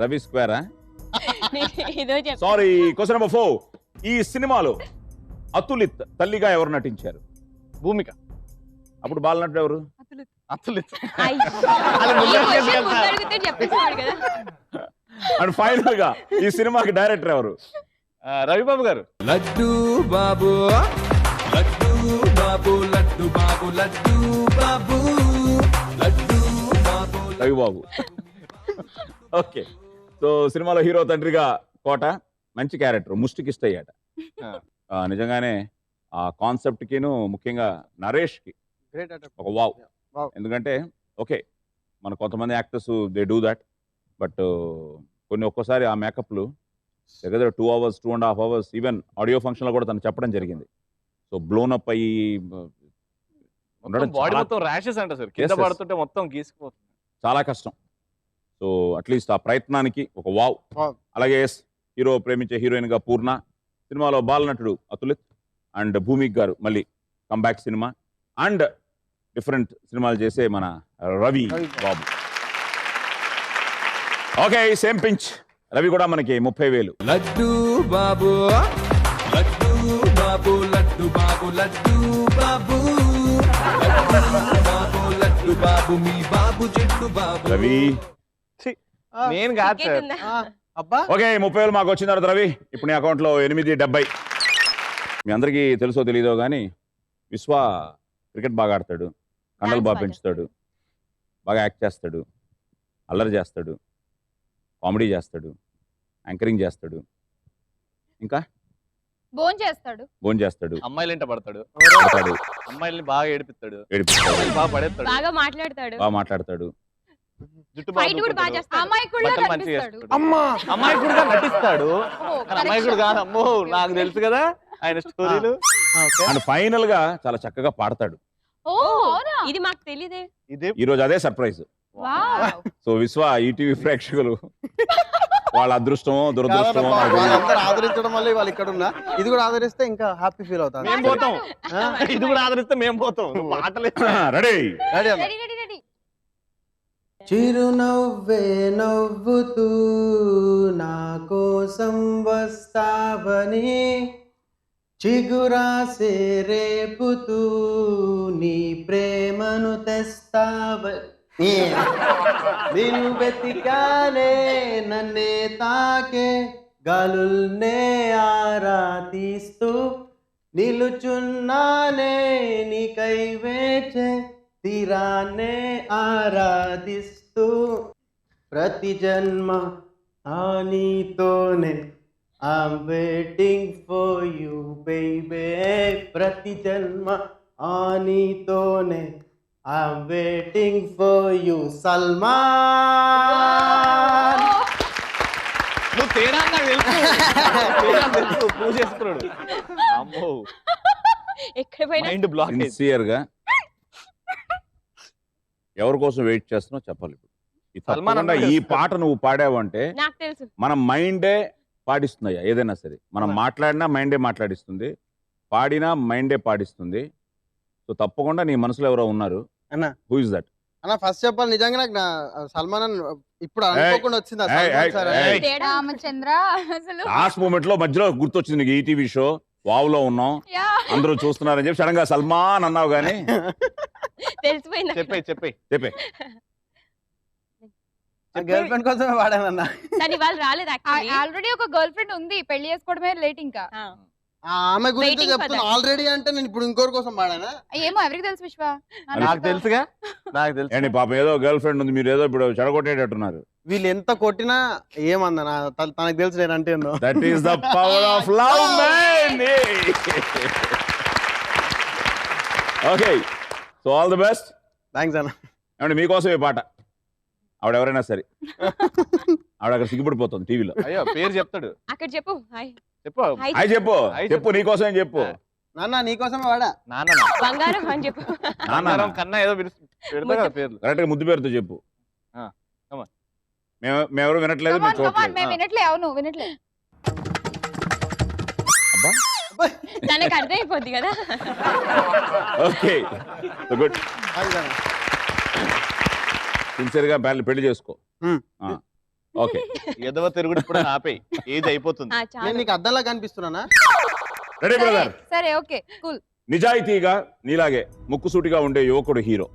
రవి స్క్వేరా? ఏదో చెప్పు. సారీ. క్వశ్చన్ నెంబర్ 4, ఈ సినిమాలో అతులిత్ తల్లిగా ఎవరు నటించారు? భూమిక. అప్పుడు బాల నటుడు ఎవరు? అతులిత్. చెప్పేసాడు కదా. అండ్ ఫైనల్ గా ఈ సినిమాకి డైరెక్టర్ ఎవరు? రవిబాబు గారు. లడ్డు బాబు లడ్డు బాబు లడ్డు బాబు లడ్డు బాబు లడ్డు బాబు. రవిబాబు. ఓకే. సో సినిమాలో హీరో తండ్రిగా కోట, మంచి క్యారెక్టర్, ముష్టికి అయ్యాట. నిజంగానే ఆ కాన్సెప్ట్ కిను ముఖ్యంగా నరేష్ కి ఒక వావ్. ఎందుకంటే ఓకే, మన కొంతమంది actors they do that, but కొన్ని ఒక్కోసారి ఆ మేకప్లు దగ్గర 2 hours 2.5 hours even audio function లో కూడా తను చెప్పడం జరిగింది. సో బ్లోన్ అప్ అయ్యి బాడీ మొత్తం ర్యాషెస్ అంట సార్, కింద పడుతుంటే మొత్తం గీసుకుపోతుంది. చాలా కష్టం. సో అట్లీస్ట్ ఆ ప్రయత్నానికి ఒక వావ్. అలాగే హీరో ప్రేమించే హీరోయిన్ గా పూర్ణ, సినిమాలో బాలనటుడు అతులిత్, అండ్ భూమిక్ గారు మళ్ళీ కంబ్యాక్ సినిమా, అండ్ డిఫరెంట్ సినిమాలు చేసే మన Ravi Babu. Okay, same pinch. Ravi కూడా మనకి 30,000. లడ్డు బాబు లడ్డు బాబు లడ్డు బాబు లడ్డు బాబు లడ్డు బాబు లడ్డు బాబు మీ బాబు చెట్టు బాబు. రవి నేను కాదు సార్. అబ్బా ఓకే, 30,000 మాకు వచ్చిన తర్వాత రవి ఇప్పుడు నీ అకౌంట్ లో 870. మీ అందరికీ తెలుసో తెలీదో కానీ విశ్వ క్రికెట్ బాగా ఆడతాడు, కండలు బాగా పెంచుతాడు, బాగా యాక్ట్ చేస్తాడు, అల్లరి చేస్తాడు, కామెడీ చేస్తాడు, యాంకరింగ్ చేస్తాడు, ఇంకా బోన్ చేస్తాడు, అమ్మాయిలు ఎంట పడతాడు, ఆడతాడు, అమ్మాయిల్ని బాగా ఏడిపిస్తాడు, ఏడిపిస్తాడు, బాగా పడేస్తాడు, బాగా మాట్లాడతాడు, బాగా మాట్లాడతాడు, జుట్టు ఫైట్ కూడా బాగా చేస్తాడు, బట్టలు మంచిగా వేస్తాడు. అమ్మా అమ్మాయికుడుగా నటిస్తాడు. అమ్మాయికుడు కాదు, అమ్మో నాకు తెలుసు కదా ఆయన స్టోరీలు. అండ్ ఫైనల్ గా చాలా చక్కగా పాడతాడు. ఇది మాకు తెలియదే. ఇదే ఈ రోజు అదే సర్ప్రైజ్. సో విశ్వ ఈటీవీ ప్రేక్షకులు వాళ్ళ అదృష్టమో దురదృష్టమో వాళ్ళందరూ ఆదరించడం వల్ల వాళ్ళు ఇక్కడ ఉన్నా. ఇది కూడా ఆదరిస్తే ఇంకా హ్యాపీ ఫీల్ అవుతాను. మేము పోతాం, ఇది కూడా ఆదరిస్తే మేము పోతాం. మాటలే. రెడీ? చిరునవ్వే నవ్వుతూ నా కోసం వస్తావని, చిగురాసే రేపుతూ నీ ప్రేమను తెస్తావని, నిన్ను వెతికానే నన్నే తాకే గాలుల్నే ఆరా తీస్తూ, నిలుచున్నానే నీకై వేచే తీరాన్నే ఆరాధిస్తూ, ప్రతి జన్మ ఆ నీతోనే I'm waiting for you, baby. ప్రతి జన్మ ఆనితోనే I'm waiting for you, Salman. నువ్వు తేడా నాకు తెలుసు. తేడా తెలుసు, ప్రూవ్ చేసుకున్నాడు. అమ్మో ఎక్కడ పోయినా మైండ్ బ్లాక్. సిన్సియర్ గా ఎవరి కోసం వెయిట్ చేస్తున్నావు చెప్పాలి ఇప్పుడు. ఈ సల్మాన్ తప్పకుండా అన్నాడు ఈ కదా. పాట నువ్వు పాడావంటే నాకు తెలుసు. మన మైండే పాడిస్తుందయ్యా ఏదైనా సరే. మనం మాట్లాడినా మైండే మాట్లాడిస్తుంది, పాడినా మైండే పాడిస్తుంది. సో తప్పకుండా నీ మనసులో ఎవరో ఉన్నారు. అన్న హూ ఇస్ దట్? అన్న ఫస్ట్ చెప్పాలి నిజంగా నాకు సల్మాన్ అన్న ఇప్పుడు అనుకోకుండా వచ్చింది ఆ సల్మాన్ సార్ అని. ఏయ్. తేడా రామచంద్ర అసలు లాస్ట్ మూమెంట్ లో మధ్యలో గుర్తొచ్చింది నీకు ఈటీవీ షో వావులో ఉన్నాం యా. అందరూ చూస్తున్నారని చెప్పి సడన్ గా సల్మాన్ అన్నావు గానీ తెలిసిపోయింది. చెప్పే చెప్పే గర్ల్ ఫ్రెండ్ కోసమే వాడానన్న. కానీ వాళ్ళు రాలేదు యాక్చువల్లీ. ఆల్రెడీ ఒక గర్ల్ ఫ్రెండ్ ఉంది, పెళ్లి చేసుకోవడమే లేట్ ఇంకా. ఆమె గురించి Waiting for చెప్తున్నా ఆల్రెడీ అంటే నేను ఇప్పుడు ఇంకోరి కోసం వాడానా. ఏమో ఎవరికి తెలుసు విశ్వ. నాకు తెలుసుగా, నాకు తెలుసు. ఏంటి పాప ఏదో గర్ల్ ఫ్రెండ్ ఉంది, మీరు ఏదో ఇప్పుడు చెడగొట్టేటట్టున్నారు. వీళ్ళు ఎంత కొట్టినా ఏమందనా తనకు తెలుసు నేనంటే ఏందో. That is the power of love man. Okay, so all the best. Thanks అన్న. ఏమంటే మీకోసం ఈ పాట. ఆవిడ ఎవరైనా సరే ఆవిడ అక్కడ సిగ్గుపడిపోతుంది టీవీలో. అయ్యో పేరు చెప్తాడు. అక్కడ చెప్పు హాయ్. చెప్పు. హాయ్ హాయ్ చెప్పు, హాయ్ చెప్పు నీకోసమే చెప్పు. నాన్న నీకోసమే వాడా. నాన్న బంగారం అని చెప్పు. నాన్న కన్నా ఏదో పెడతా కదా పేర్లు. కరెక్ట్ గా ముద్దు పేరుతో చెప్పు. ఆ, come on. మేమెవరు వినట్లేదు, Come on, మేము come on, చూడట్లేదు. మేము వినట్లే. అవును వినట్లే. అబ్బా తనకు అర్థమైపోద్ది కదా. Okay good. థ్యాంక్స్ అన్న. సిన్సియర్ గా పెళ్లి చేసుకో. Hmm. ఓకే ఎదవ తిరుగుడు ఇప్పుడు ఆపేయి, ఏజ్ అయిపోతుంది. ఆ, నేను చాలు. నీకు అద్దంలా కనిపిస్తున్నానా? Ready brother. సరే ఓకే కూల్. నిజాయితీగా నీలాగే ముక్కుసూటిగా ఉండే యువకుడు హీరో.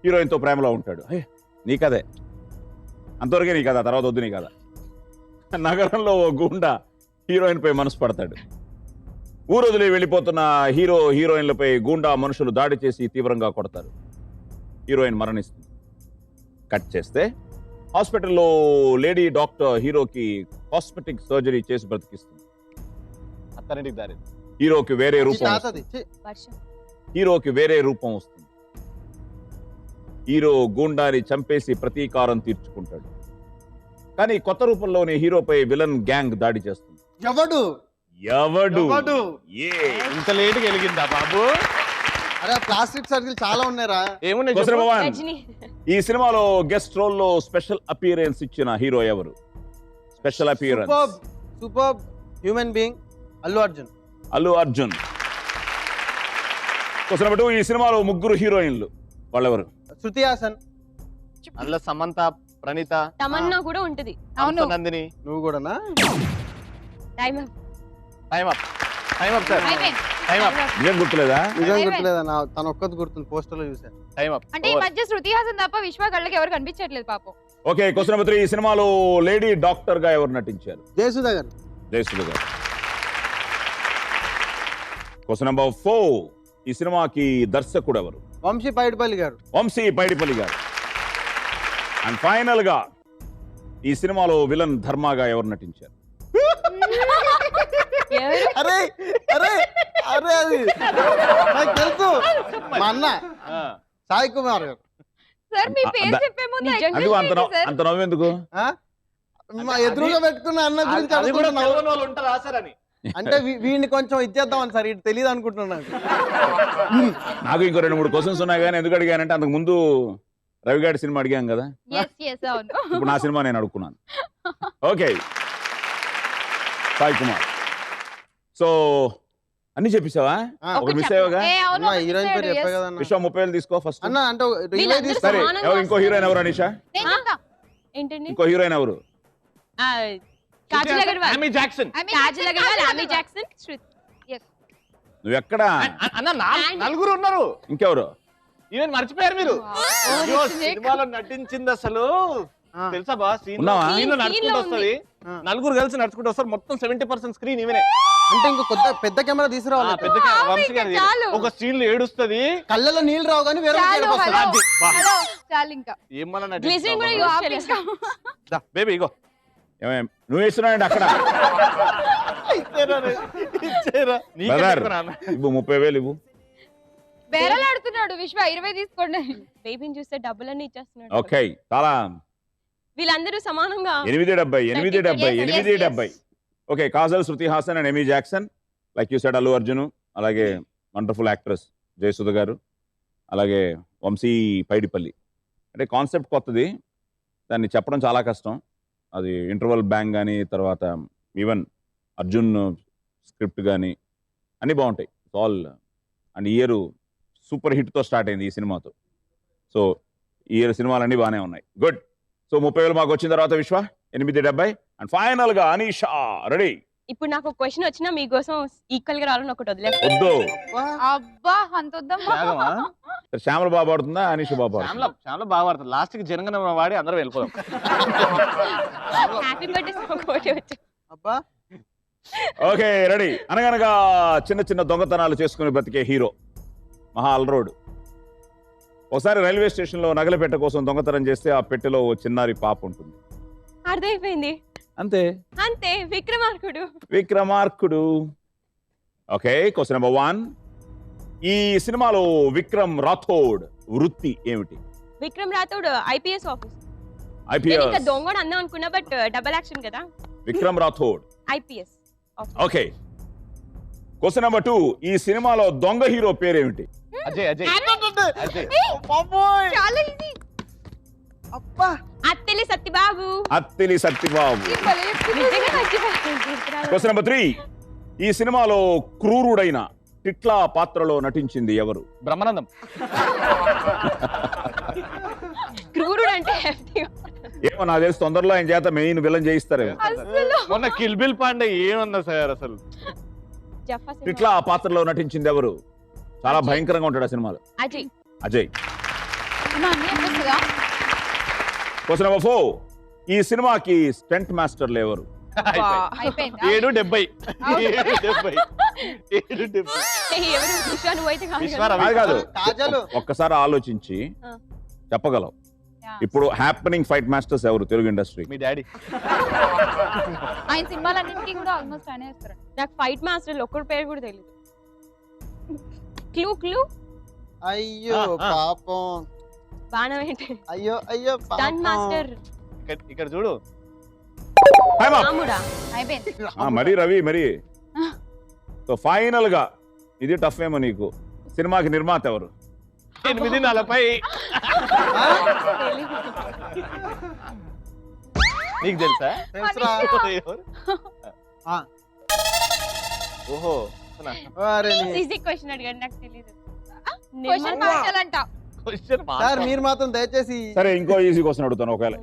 హీరోయిన్ తో ప్రేమలో ఉంటాడు. నీ కదే అంతవరకే నీ కదా, తర్వాత వద్దు నీ కదా. నగరంలో ఓ గుండా హీరోయిన్ పై మనసు పడతాడు. ఊరొదిలి వెళ్ళిపోతున్న హీరోయిన్లపై గూండా మనుషులు దాడి చేసి తీవ్రంగా కొడతారు. హీరోయిన్ మరణిస్తుంది. కట్ చేస్తే హాస్పిటల్లో లేడీ డాక్టర్ హీరోకి కాస్మెటిక్ సర్జరీ చేసి బ్రతికిస్తుంది. అత్తరింటికి దారి. హీరోకి వేరే రూపం తాతది. వస్తుంది. వర్షం. హీరోకి వేరే రూపం వస్తుంది. హీరో గూండాని చంపేసి ప్రతీకారం తీర్చుకుంటాడు. కానీ కొత్త రూపంలోనే హీరోపై విలన్ గ్యాంగ్ దాడి చేస్తుంది. ఎవడు ఎవడు? ఎవడు? ఏ ఇంత లేటుగా వెలిగిందా బాబు? అరే ప్లాస్టిక్ సర్కిల్ చాలా ఉన్నాయిరా. ఏమున్నాయి కోసర చెప్పు. భవన్. రజనీ. ఈ సినిమాలో గెస్ట్ రోల్ లో స్పెషల్ అపియరెన్స్ ఇచ్చిన హీరో ఎవరు? Special appearance super human being Allu Arjun. Allu Arjun. కోసర బటు ఈ సినిమాలో ముగ్గురు హీరోయిన్లు వాళ్ళెవరు? శృతి హాసన్. అందులో సమంత, ప్రణీత, తమన్నా కూడా ఉంటది. అవును. నందిని. నువ్వు కూడానా? Time time up, time up sir, అయిపోయింది. టైం అప్, నిజం గుర్తులేదా? నిజం అదే. గుర్తులేదా? తన ఒక్కది గుర్తుంది, పోస్టర్ లో చూసాను. Time up. అంటే ఈ మధ్య శృతి హాసన్ తప్ప విశ్వ కళ్ళకి ఎవరు కనిపించట్లేదు పాపం. Okay, question number 3. ఈ సినిమాలో లేడీ డాక్టర్ గా ఎవరు నటించారు? జయసుధ గారు. జయసుధ గారు. Question number 4. ఈ సినిమాకి దర్శకుడు ఎవరు? వంశీ పైడిపల్లి గారు. వంశీ పైడిపల్లి గారు. అండ్ ఫైనల్ గా ఈ సినిమాలో విలన్ ధర్మాగా ఎవరు నటించారు? ఎవరు? అరే అరే అరే అది నాకు తెలుసు. మా అన్న ఆ, సాయి కుమార్ గారు. సార్ మీ పేరు ద- చెప్పే ముందు నిజంగా అందుకు excuse me, sir. అంత నవ్వెందుకు? ఆ? మా ఎదురుగా పెట్టుకున్న అన్న గురించి అది కూడా అడుగుతున్నావు. తెలియని వాళ్ళు ఉంటారా సార్ అని. అంటే వీడిని కొంచెం ఇచ్చేద్దామని సార్, ఇటు తెలియదు అనుకుంటున్నాను. నాకు ఇంకో 2-3 క్వశ్చన్స్ ఉన్నాయి కానీ ఎందుకు అడిగానంటే అంతకు ముందు రవిగాడి సినిమా అడిగాం కదా, Yes, yes, అవును. ఇప్పుడు నా సినిమా నేను అడుక్కున్నాను. ఓకే సాయి కుమార్. సో అన్ని చెప్పేసావా? ఆ, ఒకటి మిస్ అయ్యావుగా. ఏ, అవును, అన్న ఒకటి హీరోయిన్ పేరు yes. చెప్పా కదా అన్న. విశ్వ 30,000 తీసుకో ఫస్ట్. అన్న అంటే రివైవ్ వీళ్ళందరూ తీస్తా. సరే, సమానంగా ఎవరు ఇంకో వస్తారు. హీరోయిన్ ఎవరు అనిషా? నేను చెప్తా. ఏంటండి? ఇంకో హీరోయిన్ ఎవరు? ఆ, Kajal Agarwal. Amy Jackson. I mean, Kajal Agarwal, Amy Jackson, Shruti. నువ్వు ఎక్కడ? అన్న నలుగురు ఉన్నారు. ఇంకెవరు? ఈవెన్ మర్చిపోయారు మీరు. Wow. అయ్యో, సినిమాలో నటించింది అసలు ఆ. తెలుసా బా? సీన్ ఉన్నావా? సీన్ లో Scene నడుచుకుంటూ లో వస్తుంది. ఆ. నలుగురు కలిసి నడుచుకుంటూ వస్తారు. మొత్తం 70% స్క్రీన్ ఈవెనే. అంటే ఇంకో పెద్ద కెమెరా తీసుకురావాలి. పెద్ద వంశీ గారిది. చాలు. ఒక సీన్ లో ఏడుస్తుంది. కళ్ళలో నీళ్ళు రావు కానీ వేరే చాలు, వస్తారు. హలో. అది, బా. హలో, చాలు ఇంకా. ఏమన్నా Glycerin కూడా నటించావు use బాబా. చేయలేదు. బేబీ ఇగో ఏమే నువ్వు వేస్తున్నావు అక్కడ ఇచ్చేరా నీకే Brother. ఎక్కువ నాన్న. ఇవ్వు 30,000 ఇవ్వు. బేరలాడుతున్నాడు విశ్వ 20 తీసుకోండి. బేబీని చూస్తే డబ్బులన్నీ ఇచ్చేస్తున్నాడు. ఓకే చాలా వీళ్ళందరూ సమానంగా 870 870 Yes, yes, 870. Okay Kajal, Shruti Haasan and Amy Jackson, like you said Allu Arjun, అలాగే వండర్ఫుల్ యాక్ట్రెస్ జయసుధ గారు, అలాగే వంశీ పైడిపల్లి. అంటే కాన్సెప్ట్ కొత్తది, దాన్ని చెప్పడం చాలా కష్టం. అది ఇంటర్వల్ బ్యాంగ్ కానీ, తర్వాత ఈవెన్ అర్జున్ స్క్రిప్ట్ కానీ అన్నీ బాగుంటాయి. ఆల్ అండ్ ఇయర్ సూపర్ హిట్తో స్టార్ట్ అయింది ఈ సినిమాతో. సో ఈ ఇయర్ సినిమాలన్నీ బాగానే ఉన్నాయి. గుడ్. సో 30,000 మాకు వచ్చిన తర్వాత విశ్వ 870 అండ్ ఫైనల్ గా అనీషా రెడీ. ఇప్పుడు నాకు ఒక క్వశ్చన్ వచ్చినా మీకోసం ఈక్వల్ గా రావాలని ఒకటి వదిలేస్తాను. వద్దు, అబ్బా అంత వద్దమ్మా. త్యాగమా? శ్యామల బాబు ఆడుతుందా అనీష బాబు ఆడుతుందా? శ్యామల బాగా పడుతుంది. లాస్ట్ కి జనగణ వాడి అందరూ వెళ్ళిపోదాం. హ్యాపీ బర్త్డే ఒకటి వచ్చి అబ్బా ఓకే రెడీ. అనగనగా చిన్న చిన్న దొంగతనాలు చేసుకుని బ్రతికే హీరో మహా అల్రోడ్. ఒకసారి రైల్వే స్టేషన్ లో నగల పెట్టె కోసం దొంగతనం చేస్తే ఆ పెట్టెలో ఓ చిన్నారి పాప ఉంటుంది. అర్థమైపోయింది. అంతే, అంతే Vikramarkudu. Vikramarkudu. Okay question number 1. ఈ సినిమాలో విక్రమ్ రాథోడ్ వృత్తి ఏమిటి? Vikram Rathod IPS office. నేను ఐపీఎస్. ఇంకా దొంగడు అందాం అనుకున్నా బట్ డబల్ యాక్షన్ కదా. Vikram Rathod. IPS. Okay question number 2. ఈ సినిమాలో దొంగ హీరో పేరేమిటి? అజయ్ అజయ్ అజయ్. చాలా ఈజీ. అబ్బా అత్తెలి సత్యబాబు. అత్తిలి సత్యబాబు. ఈ భలే చెప్తుంది. నిజంగా మర్చిపోయాను. Question number 3. ఈ సినిమాలో క్రూరుడైన టిట్లా పాత్రలో నటించింది ఎవరు? బ్రహ్మానందం. క్రూరుడు అంటే hefty గా. ఏమో నాకు తెలిసి తొందరలో ఆయన చేత మెయిన్ విలన్ చేయిస్తారు. అసలు మొన్న కిల్ బిల్ పాండే ఏమన్నా సార్ అసలు. జఫా సినిమా. టిట్లా ఆ పాత్రలో నటించింది ఎవరు? చాలా భయంకరంగా ఉంటాడు ఆ సినిమాలో. అజయ్. అజయ్. అమ్మా, అన్నీ వచ్చేస్తుందా? Question number 4. ఈ సినిమాకి స్టంట్ మాస్టర్లు ఎవరు? అయిపోయిందా? 770. 770. 770. ఎవరు విశ్వ నువ్వైతే కాదు విశ్వ కదా. రవి. అది కాదు, కాజలు ఒక్కసారి ఆలోచించి ఆ. చెప్పగలవు. Yeah. ఇప్పుడు హ్యాపెనింగ్ ఫైట్ మాస్టర్స్ ఎవరు తెలుగు ఇండస్ట్రీ? మీ డాడీ. ఆయన సినిమాలన్నింటికి కూడా ఆల్మోస్ట్ ఆయన వేస్తారు. నాకు ఫైట్ మాస్టర్ ఒక్కడి పేరు కూడా తెలియదు. Clue clue. అయ్యో పాపం, బాణం ఏంటి? అయ్యో అయ్యో స్టన్ పాపం. మాస్టర్ ఇక్కడ చూడు. Time up. రాముడా. అయిపోయింది. మరి రవి మరి. సో ఫైనల్ గా ఇది టఫ్ ఏమో నీకు. సినిమాకి నిర్మాత ఎవరు? 8:40. నీకు తెలుసా? తెలుసురా. ఎవరు? ఆ. ఓహో. అరే నీ- ఈజీ క్వశ్చన్ అడిగాడు నాకు తెలియదు. క్వశ్చన్ మార్చాలంట. క్వశ్చన్ సార్ మీరు మాత్రం దయచేసి సరే ఇంకో ఈజీ క్వశ్చన్ అడుగుతాను. ఒకవేళ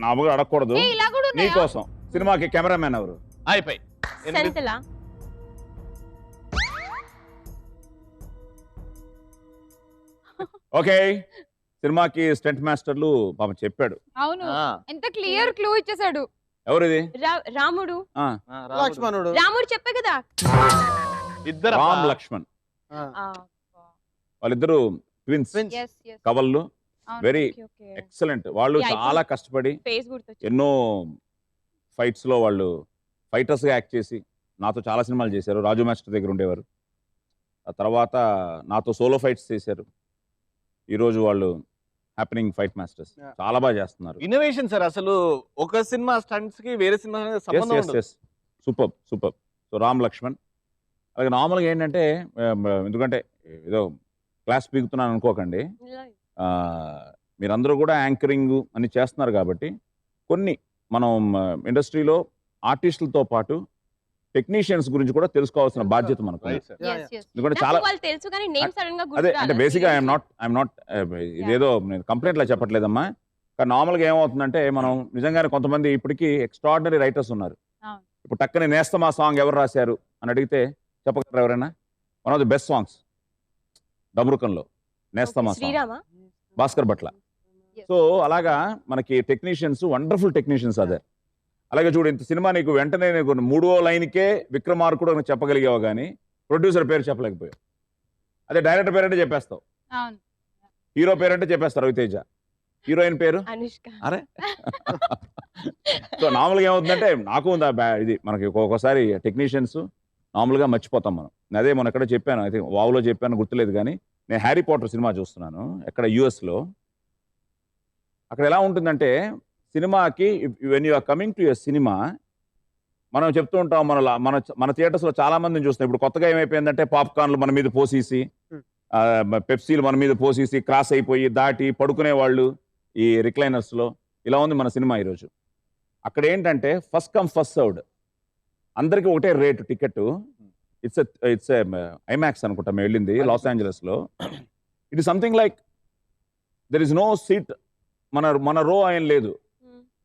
నా దగ్గర అడగకూడదు. ఏ, ఇలా కూడా ఉన్నాయా? నీకోసం. సినిమాకి కెమెరామెన్ ఎవరు? అయిపోయి. సెంతలా. ఓకే సినిమాకి స్టంట్ మాస్టర్లు పాపం చెప్పాడు. అవును, ఎంత క్లియర్ క్లూ ఇచ్చేసాడు. ఎవరు ఇది? రాముడు. ఆ, లక్ష్మణుడు. రాముడు చెప్పే కదా. ఇద్దరు రామ్ లక్ష్మణ్. ఆ. వాళ్ళిద్దరు ట్విన్స్, Twins. Yes, yes. కవళ్ళు. అవును. Very excellent. వాళ్ళు Yeah, చాలా కష్టపడి ఫేస్ గుర్తొచ్చింది. ఎన్నో ఫైట్స్ లో వాళ్ళు ఫైటర్స్ గా యాక్ట్ చేసి నాతో చాలా సినిమాలు చేశారు. రాజు మాస్టర్ దగ్గర ఉండేవారు. ఆ తర్వాత నాతో సోలో ఫైట్స్ చేశారు. ఈరోజు వాళ్ళు హ్యాపెనింగ్ ఫైట్ మాస్టర్స్. Yeah. చాలా బాగా చేస్తున్నారు. Innovation sir. అసలు ఒక సినిమా స్టంట్స్ కి వేరే సినిమా సంబంధం ఉండదు. Super super. So Ram Lakshman. అలాగే నార్మల్గా ఏంటంటే ఎందుకంటే ఏదో క్లాస్ పీకుతున్నాను అనుకోకండి. మీరందరూ కూడా యాంకరింగ్ అని చేస్తున్నారు కాబట్టి కొన్ని మనం ఇండస్ట్రీలో ఆర్టిస్టులతో పాటు టెక్నీషియన్స్ గురించి కూడా తెలుసుకోవాల్సిన బాధ్యత మనకు. Right, sir. Yes, yes. ఎందుకంటే నాకు చాలా వాళ్ళు తెలుసు కానీ నేమ్ సడన్ గా అదే గుర్తు అంటే రాలేదు. బేసిక్గా ఐఎమ్ నాట్ ఇదేదో నేను కంప్లైంట్ లా చెప్పట్లేదమ్మా. కానీ నార్మల్గా ఏమవుతుందంటే మనం నిజంగానే కొంతమంది ఇప్పటికీ ఎక్స్ట్రాడినరీ రైటర్స్ ఉన్నారు. అవును. ఇప్పుడు టక్కని నేస్తమా సాంగ్ ఎవరు రాశారు అని అడిగితే చెప్పగలరు ఎవరైనా? One of the best songs డబ్రుకంలో నేస్తమా song, Srirama. Bhaskarabhatla. So అలాగా మనకి టెక్నీషియన్స్, వండర్ఫుల్ టెక్నీషియన్స్ అదే. అలాగే చూడు, ఇంత సినిమా నీకు వెంటనే నీకు 3వ లైన్కే విక్రమార్కుడు అని చెప్పగలిగావు కానీ ప్రొడ్యూసర్ పేరు చెప్పలేకపోయావు. అదే డైరెక్టర్ పేరంటే చెప్పేస్తావు, అవును. హీరో పేరంటే చెప్పేస్తారు రవితేజ, హీరోయిన్ పేరు అనుష్క. అరే సో నార్మల్గా ఏమవుతుందంటే నాకు ఉంది ఇది మనకి ఒక్కొక్కసారి టెక్నీషియన్స్ నార్మల్గా మర్చిపోతాం మనం. అదే మొన్న ఎక్కడ చెప్పాను, అయితే వావులో చెప్పాను గుర్తులేదు, కానీ నేను హ్యారీ పాటర్ సినిమా చూస్తున్నాను ఎక్కడ యూఎస్లో. అక్కడ ఎలా ఉంటుందంటే సినిమాకి when you are coming to your cinema, మనం చెప్తూ ఉంటాం మన థియేటర్స్లో చాలా మందిని చూస్తున్నాం. ఇప్పుడు కొత్తగా ఏమైపోయిందంటే పాప్కార్న్లు మన మీద పోసేసి, పెప్సీలు మన మీద పోసేసి, క్రాస్ అయిపోయి దాటి పడుకునే వాళ్ళు ఈ రిక్లైనర్స్లో, ఇలా ఉంది మన సినిమా ఈరోజు. అక్కడ ఏంటంటే ఫస్ట్ కమ్ ఫస్ట్ సర్వ్డ్, అందరికీ ఒకటే రేటు టికెట్. ఇట్స్ ఐమాక్స్ అనుకుంటా మేము వెళ్ళింది లాస్ ఏంజలస్లో. It is something like there is no seat, మన రో ఆయన లేదు.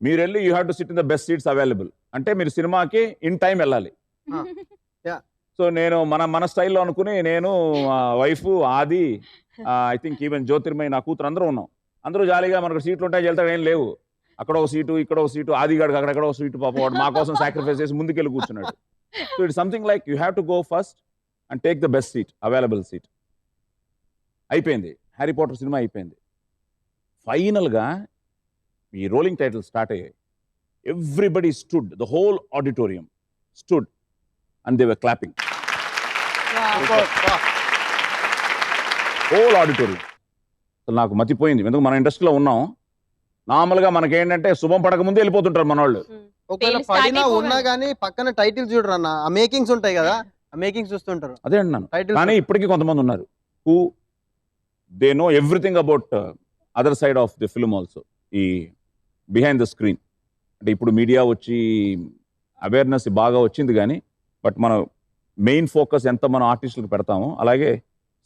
మీరు వెళ్ళి you have to sit in the best seats available. అంటే మీరు సినిమాకి ఇన్ టైం వెళ్ళాలి. సో నేను మన స్టైల్లో అనుకుని నేను వైఫ్ ఆది, ఐ థింక్ ఈవెన్ జ్యోతిర్మయి నా కూతురు అందరూ ఉన్నాం. అందరూ జాలీగా మనకు సీట్లు ఉంటాయి, వెళ్తాడు ఏం లేవు. అక్కడ ఒక సీటు, ఇక్కడ ఒక సీటు, ఆదిగాడికి అక్కడెక్కడ ఒక సీటు, పాపం వాడు మా కోసం సాక్రిఫైస్ చేసి ముందుకెళ్ళి కూర్చున్నాడు. So it's something like you have to go first and take the best seat, available seat. అయిపోయింది, హ్యారీ పాటర్ సినిమా అయిపోయింది. ఫైనల్గా ఈ రోలింగ్ టైటిల్ స్టార్ట్ అయ్యాయి. Everybody stood, the whole auditorium stood and they were clapping. Whole auditorium. అసలు నాకు మతిపోయింది, ఎందుకు మన ఇండస్ట్రీలో ఉన్నాం. నార్మల్గా మనకేంటంటే శుభం పడక ముందే వెళ్ళిపోతుంటారు మన వాళ్ళు. ఒకవేళ పడినా ఉన్నా కానీ పక్కన టైటిల్ చూడరు అన్న, ఆ మేకింగ్స్ ఉంటాయి కదా, ఆ మేకింగ్స్ చూస్తుంటారు. అదే అంటున్నాను. టైటిల్ కానీ ఇప్పటికీ కొంతమంది ఉన్నారు who they know everything about other side of the film also, ఈ బిహైండ్ ద స్క్రీన్. అంటే ఇప్పుడు మీడియా వచ్చి అవేర్నెస్ బాగా వచ్చింది, కానీ బట్ మనం మెయిన్ ఫోకస్ ఎంత మనం ఆర్టిస్టులకు పెడతామో అలాగే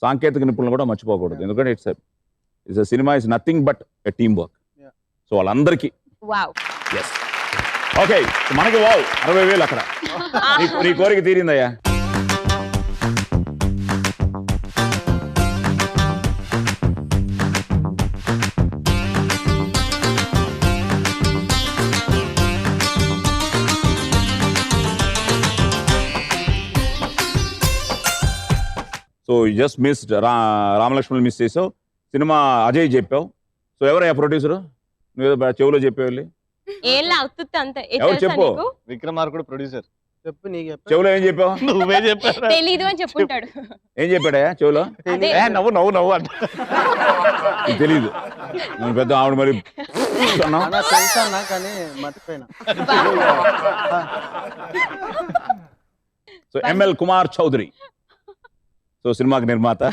సాంకేతిక నిపుణులు కూడా మర్చిపోకూడదు. ఎందుకంటే it's cinema is nothing but a team work. So వాళ్ళందరికీ వావ్. ఎస్, ఓకే, మనకి వావ్ 60,000 అక్కడ. నీ కోరిక తీరిందయ్యా. So just missed Ramalakshman miss చేసావు. సినిమా అజయ్ చెప్పావు. సో ఎవరయ్యా ప్రొడ్యూసరు? నువ్వేదో చెవులో చెప్పేవాళ్ళు. ఏం అవుతుంది అంతే. ఎవరు చెప్పు? విక్రమార్కుడు ప్రొడ్యూసర్. చెప్పు, నీకు చెవులో ఏం చెప్పావు? నువ్వే చెప్పావు. తెలీదు అని చెప్పుంటాడు. ఏం చెప్పాడయ్యా చెవులో? అదే. నవ్వు అంట. నీకు తెలీదు, నేను పెద్ద ఆవిడ మరి అన్నావు. అన్న తెలుసా అన్న, కానీ మర్చిపోయినా. So ML Kumar Chowdary, so సినిమాకి నిర్మాత.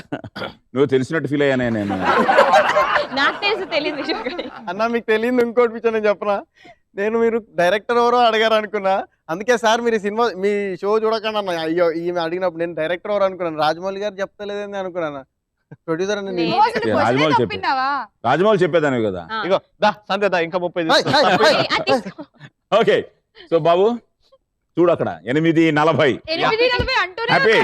నువ్వు తెలిసినట్టు ఫీల్ అయ్యానే నేను. నాకు తెలుసు, తెలీదు విషయం. అన్న మీకు తెలియదు ఇంకోటి విషయం నేను చెప్పనా, నేను మీరు డైరెక్టర్ ఎవరో అడిగారు అనుకున్నా. అందుకే సార్ మీరు సినిమా మీ షో చూడకండి అన్న. అయ్యో ఈమె అడిగినప్పుడు నేను డైరెక్టర్ ఎవరు అనుకున్నాను, రాజమౌళి గారు చెప్తలేదని అనుకున్నాను. ప్రొడ్యూసర్ అని నేను- రాజమౌళి రాజమౌళి చెప్పేదాన్ని కదా. ఇగో దా సంతే దా, ఇంకా 30 ఓకే, సో బాబు చూడు అక్కడ 8:40. హ్యాపీ.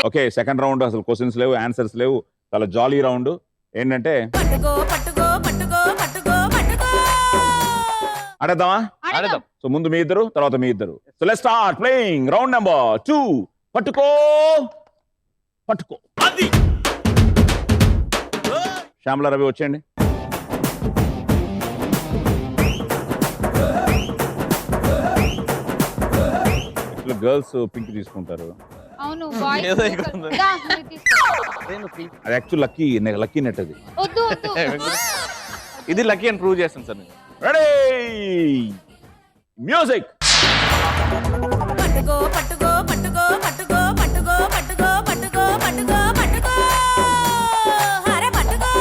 ఓకే, సెకండ్ రౌండ్ అసలు క్వశ్చన్స్ లేవు, ఆన్సర్స్ లేవు, చాలా జాలీ రౌండ్. ఏంటంటే ఆడేద్దామా? ఆడదాం. సో ముందు మీ ఇద్దరు, తర్వాత మీ ఇద్దరు. So let's start playing round number 2. పట్టుకో శ్యామల రవి వచ్చేయండి. గర్ల్స్ పింక్ తీసుకుంటారు. అవును, ఏదో ఇక్కడ ఉంది. అది యాక్చువల్ లక్కీ నెట్ అది. ఇది లక్కీ అని ప్రూవ్ చేస్తాను సార్ నేను. Ready, music. పట్టుకో పట్టుకో పట్టుకో పట్టుకో పట్టుకో పట్టుకో పట్టుకో పట్టుకో పట్టుకో హరే పట్టుకో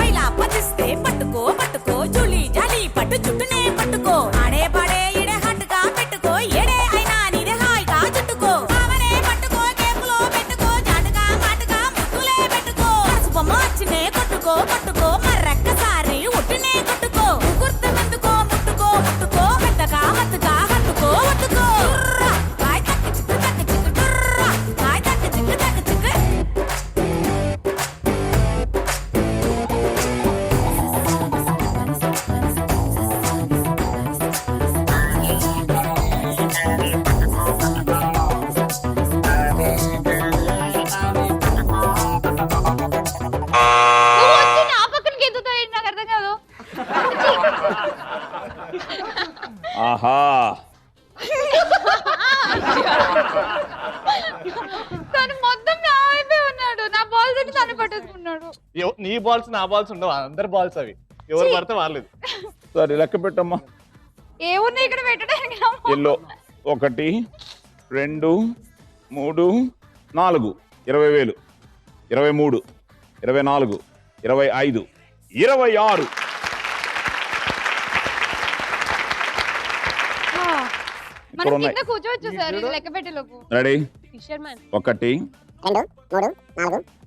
పైలా పచ్చిస్తే పట్టుకో పట్టుకో జూలి జాలి పట్టు చుట్టూనే పట్టుకో ఆడే పాడే ఇడే హట్టుగా పెట్టుకో ఏడే అయినా నీదే హాయిగా చుట్టుకో కావనే పట్టుకో కేపులో పెట్టుకో జాటుగా మాటుగా ముట్టులే పెట్టుకో పసుపమ్మ వచ్చినే కొట్టుకో కొట్టుకో మర్రక్కసారి ఉట్టునే కొట్టుకో గుర్తు ముందుకో ముట్టుకో ముట్టుకో పెద్దగా మత్తుగా హత్తుకో ఒట్టుకో ఆహా, తను మొత్తం నా వైపే ఉన్నాడు, నా బాల్స్ అని తను పట్టేసుకున్నాడు. నీ బాల్స్ నా బాల్స్ ఉండవు, అందరి బాల్స్ అవి, ఎవరు పడితే వాళ్ళది. సరే లెక్క పెట్టమ్మా. ఏమున్నాయి ఇక్కడ పెట్టడానికి? నా ball? ఎల్లో 1 2 3 4 20,000 23 24 25 26. మనం కింద కూర్చోవచ్చు సార్ ఇది లెక్క పెట్టేలోపు. రెడీ? Fissure man. 1 2 3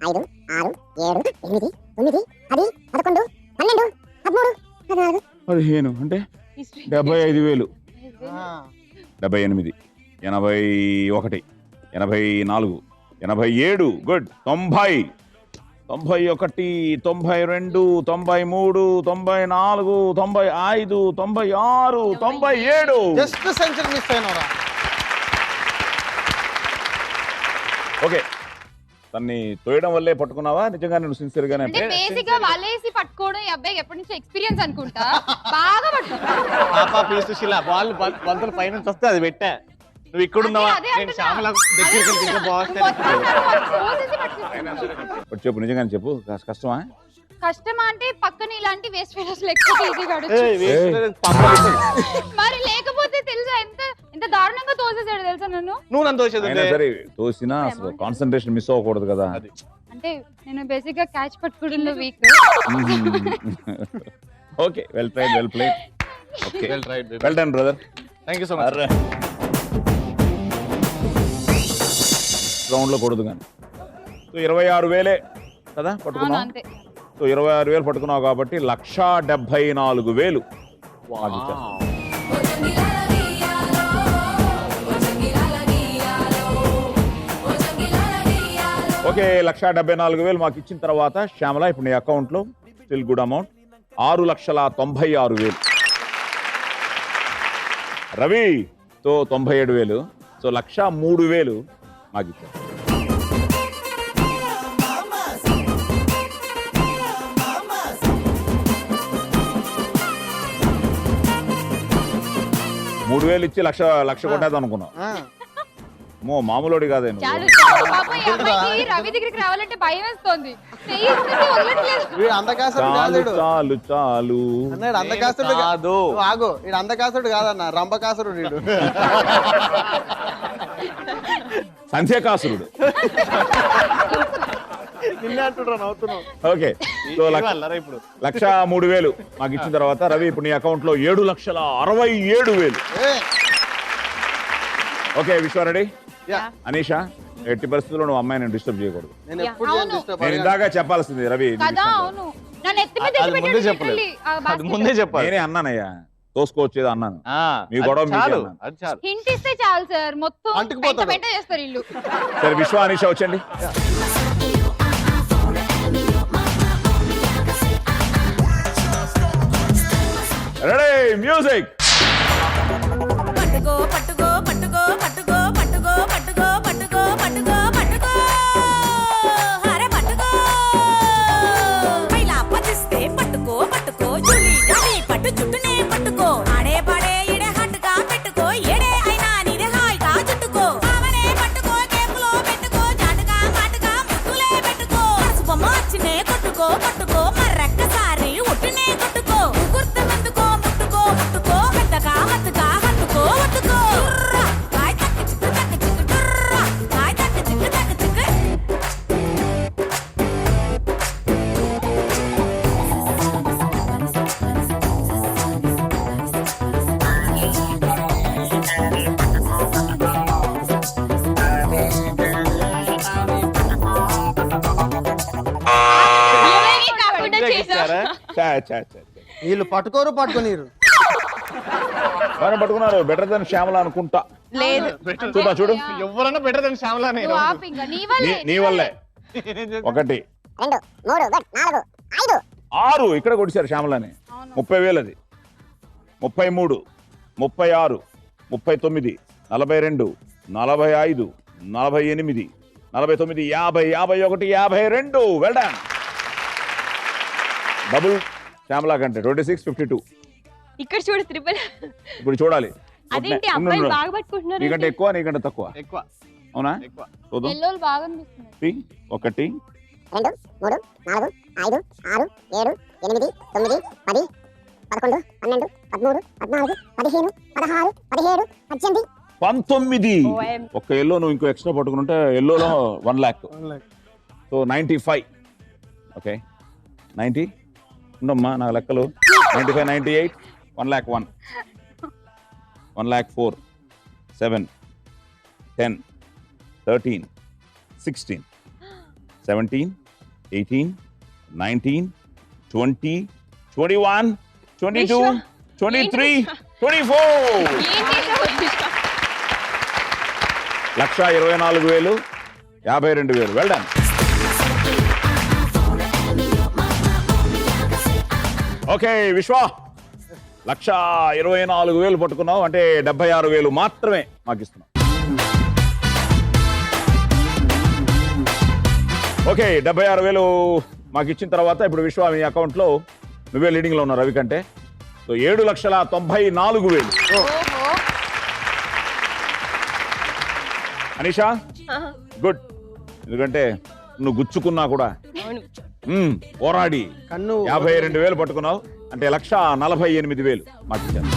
4 5 6 7 8 9 10 11 12 13 14 15 అంటే 75,000 78 81 84 87. గుడ్. 90 91 92 93 94 95 96 97. జస్ట్ సెంచరీ మిస్ అయినవరా. ఓకే, తన్ని తోయడం వల్లే పట్టుకున్నావా నిజంగా? నేను సిన్సియర్ గానే అంటే బేసిక్ గా వలేసి పట్టుకోవడం ఈ అబ్బాయికి ఎప్పటి నుంచి ఎక్స్పీరియన్స్ అనుకుంటా. బాగా పట్టుకున్నాడు. పాపా పీ సుశీల బాల్ బంతులు పైన వస్తే అది పెట్టా. నువ్వు ఇక్కడ ఉన్నావా? అదే నేను అంటున్నా. శ్యామల దగ్గరికి వెళ్తే ఇంకా బాగుంటుంది. చెప్పు, నిజంగానే చెప్పు. కష్టమా? కష్టమా అంటే పక్కన ఇలాంటి వేస్ట్ ఫెలోస్ లేకపోతే ఈజీగా మరి లేకపోతే తెలుసా ఎంత ఎంత దారుణంగా తోసేసాడు తెలుసా నన్ను. నువ్వు నన్ను తోసేది అయినా సరే తోసినా అసలు కాన్సన్ట్రేషన్ మిస్ అవ్వకూడదు కదా. అంటే నేను బేసిక్ గా క్యాచ్ పట్టుకోవడంలో weak. Okay, well played, well played. Okay, Well tried, baby. Well done brother. Thank you so much. Ground లో కొడదు కానీ. సో 26,000 కదా పట్టుకున్నావు. అంతే. సో 26,000 పట్టుకున్నావు కాబట్టి 1,74,000 ఓకే, 1,74,000 మాకు ఇచ్చిన తర్వాత శ్యామల ఇప్పుడు నీ అకౌంట్ లో స్టిల్ గుడ్ అమౌంట్ 6,96,000. రవి తో 97,000. సో 1,03,000 మాకు ఇచ్చారు. మూడు వేలు ఇచ్చి లక్ష కొట్టేద్దాం అనుకున్నాం. మామూలుడి కాదే నువ్వు. చాలు పాపం ఈ అబ్బాయికి రవి దగ్గరికి రావాలంటే భయం వేస్తోంది. చెయ్యి ఇస్తుంది, వదలట్లేదు. వీడు అందకాసుడు చాలు కాదు. చాలు చాలు అన్నాడు అందకాసుడు కాదు. నువ్వు ఆగు, వీడు అందకాసుడు కాదన్న, రంభకాసుడు వీడు. సంధ్యకాసురుడు. నిన్నే అంటున్నా, నవ్వుతున్నావు. ఓకే, సో ఇప్పుడు 1,03,000 మాకు ఇచ్చిన తర్వాత రవి ఇప్పుడు నీ అకౌంట్ లో 7,67,000. ఓకే, విశ్వారెడ్డి. అనీషా, ఎట్టి పరిస్థితుల్లో నువ్వు అమ్మాయిని డిస్టర్బ్ చేయకూడదు. నేను ఎప్పుడు అవును. disturb నేను ఇందాక చెప్పాల్సింది రవి. నీ కదా విషయంలో. అవును, నన్ను ఎత్తి మీద అది ముందే పెట్టి చెప్పలేదు. వెళ్ళి ఆ అది basket ముందే లో. చెప్పాలి. నేనే అన్నానయ్యా, తోసుకోవచ్చేది అన్నాను. మీ అది గొడవ మీకే చాలు, అన్నాను. అది చాలు. హింట్ ఇస్తే చాలు సార్, మొత్తం అంటుకుపోతాడు. పెంట చేస్తారు ఇల్లు. సరే విశ్వ, అనీషా వచ్చండి. Ready, music. పట్టుకో పట్టుకో పట్టుకో పట్టుకో పట్టుకో పట్టుకో పట్టుకో పట్టుకో పట్టుకో అరే పట్టుకో పైలా పచ్చిస్తే పట్టుకో పట్టుకో జూలీ జాలీ పట్టు చుట్టూనే పట్టుకో ఆడే పాడే ఇడే హట్టుగా పెట్టుకో ఏడే అయినా నీదే హాయిగా చుట్టుకో ఆవనే పట్టుకో కేపులో పెట్టుకో జాటుగా మాటుగా ముట్టులే పెట్టుకో పసుపమ్మ వచ్చినే కొట్టుకో పట్టుకో మర్రక్కసారి ఉట్టునే కొట్టుకో గుర్తు ముందుకో ముట్టుకో ముట్టుకో పెద్దగా మత్తుగా హత్తుకో ఒట్టుకో కాయ తక్క చిక్కు టుర్రా కాయ తక్క చిక్కు ఏమీ కాకుండా చేశావు. చా, చా, చా, చా. వీళ్ళు పట్టుకోరు పట్టుకోనీరు. బాగానే పట్టుకున్నారు. బెటర్ దెన్ శ్యామల అనుకుంటా. లేదు, చూడా చూడు, ఎవరన్నా బెటర్ దాని శ్యామలానే. నువ్వు ఆపు ఇంకా, నీ వల్లే, నీ వల్లే. 1 2 3 4 5 6 ఇక్కడ కొట్టారు శ్యామలని. 30,000 అది. 33 36 39 42 45 48 49 50 51 52. Well done. డబుల్ శ్యామలా కంటే 26-52. ఇక్కడ చూడు త్రిపుల్. ఇప్పుడు చూడాలి. అదేంటి ఉండు, అబ్బాయిలు ఉండు. బాగా పట్టుకుంటున్నారు. నీకంటే ఎక్కువ నీకంటే తక్కువ ఎక్కువ అవునా? ఎక్కువ. చూద్దాం. ఎల్లోలు బాగా అనిపిస్తుంది. 3 1 2 3 4 5 6 7 8 9 10 11 12 13 14 15 16 17 18 19. OM. ఒక ఎల్లో నువ్వు ఇంకో ఎక్స్ట్రా పట్టుకుంటే ఎల్లోలో 1 lakh. 1 lakh. సో 95. ఓకే 90 ఉండమ్మా నా లెక్కలు. 95 98 1,01,000 1,04,000 7 10 13 16 17 18 19 20 21 22 విశ్వ, 23 ఏంటి 24. ఏం చేసావు విశ్వ? 1,24,000 52,000. Well done. ఓకే విశ్వ 1,24,000 పట్టుకున్నావు అంటే 76,000 మాత్రమే మాకు ఇస్తున్నావు. ఓకే 76,000 మాకు ఇచ్చిన తర్వాత ఇప్పుడు విశ్వ మీ అకౌంట్ లో నువ్వే లీడింగ్ లో ఉన్నావు రవి కంటే. సో 7,94,000. ఓహో. అనీషా గుడ్. ఎందుకంటే నువ్వు గుచ్చుకున్నా కూడా అవును. పోరాడి కన్ను 52,000 పట్టుకున్నావు అంటే 1,48,000 మాకు ఇచ్చారు.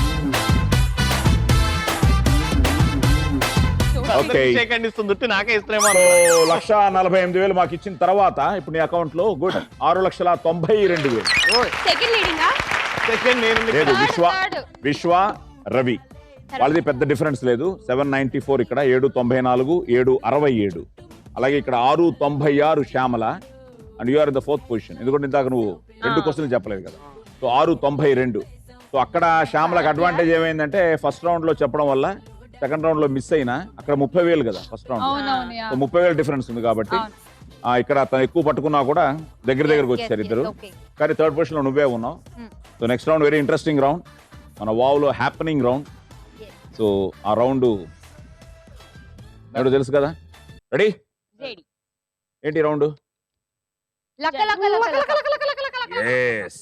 ఓకే షేక్ హ్యాండ్ ఇస్తుంది నాకే ఇస్తామో. సో 1,48,000 మాకు ఇచ్చిన తర్వాత ఇప్పుడు నీ అకౌంట్ లో గుడ్ 6,92,000. సెకండ్ లీడింగా? సెకండ్ నేను లేదు విశ్వ third. విశ్వ రవి వాళ్ళది పెద్ద డిఫరెన్స్ లేదు. 794 ఇక్కడ 794 767. అలాగే ఇక్కడ 696 Shyamala and you are in the 4th position. ఎందుకంటే ఇందాక నువ్వు 2 క్వశ్చన్లు చెప్పలేదు కదా. సో 692. సో అక్కడ శ్యామలకు అడ్వాంటేజ్ ఏమైందంటే ఫస్ట్ రౌండ్ లో చెప్పడం వల్ల సెకండ్ రౌండ్ లో మిస్ అయినా అక్కడ 30,000 కదా ఫస్ట్ రౌండ్. అవునవును. సో 30,000 డిఫరెన్స్ ఉంది కాబట్టి ఇక్కడ తను ఎక్కువ పట్టుకున్నా కూడా దగ్గరకు వచ్చారు ఇద్దరు. కానీ థర్డ్ పొజిషన్ లో నువ్వే ఉన్నావు. So next round very interesting round, మన వావ్లో హ్యాపెనింగ్ రౌండ్. సో ఆ రౌండ్ తెలుసు కదా. రెడీ? రెడీ. ఏంటి రౌండ్? లక్క లక్క లక్క లక్క లక్క లక్క లక్క లక్క. Yes.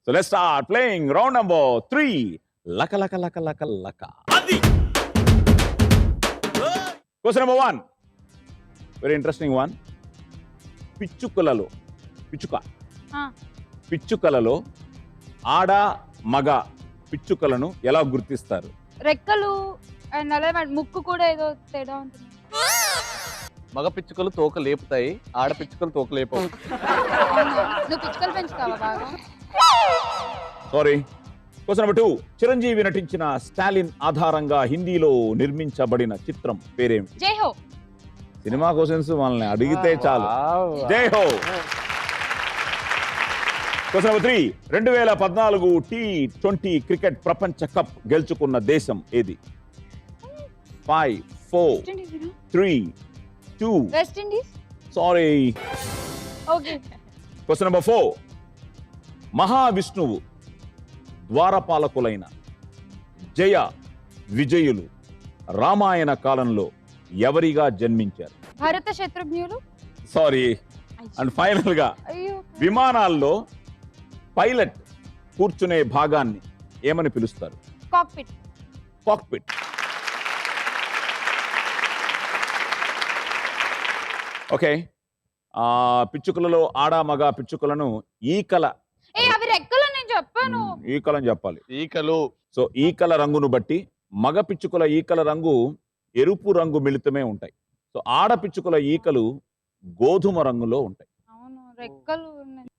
So let's start playing round number 3. Laka laka laka laka laka. Question number 1. Very interesting one. పిచ్చుకలలో ఆడ మగ పిచ్చుకలను ఎలా గుర్తిస్తారు? రెక్కలు అండ్ అలాగే ముక్కు కూడా ఏదో తేడా ఉంటుంది. మగ పిచ్చుకలు తోక లేపుతాయి, ఆడ పిచ్చుకలు తోక లేపవు. నువ్వు పిచ్చుకలు పెంచుతావా బాగా? సారీ. Question number 2. చిరంజీవి నటించిన స్టాలిన్ ఆధారంగా హిందీలో నిర్మించబడిన చిత్రం పేరేమి? జై హో. సినిమా క్వశ్చన్స్ మనల్ని అడిగితే చాలు. జై హో. Question number 3. 2014 T20 క్రికెట్ ప్రపంచ కప్ గెలుచుకున్న దేశం ఏది? 5 4 3 2. West Indies. Sorry. Okay. Question number 4. మహావిష్ణువు ద్వారపాలకులైన జయ విజయులు రామాయణ కాలంలో ఎవరిగా జన్మించారు? భరత శత్రుఘ్నులు. సారీ. అండ్ ఫైనల్ గా అయ్యో. విమానాల్లో పైలట్ కూర్చునే భాగాన్ని ఏమని పిలుస్తారు? కాక్పిట్. కాక్పిట్. ఓకే. పిచ్చుకలలో ఆడ మగ పిచ్చుకలను ఈకల అవి రెక్కలు నేను చెప్పాను. ఈకలని చెప్పాలి. ఈకలు. సో ఈకల రంగును బట్టి మగ పిచ్చుకల ఈకల రంగు ఎరుపు రంగు మిళితమే ఉంటాయి. సో ఆడ పిచ్చుకల ఈకలు గోధుమ రంగులో ఉంటాయి. అవును రెక్కలు ఉన్నాయి.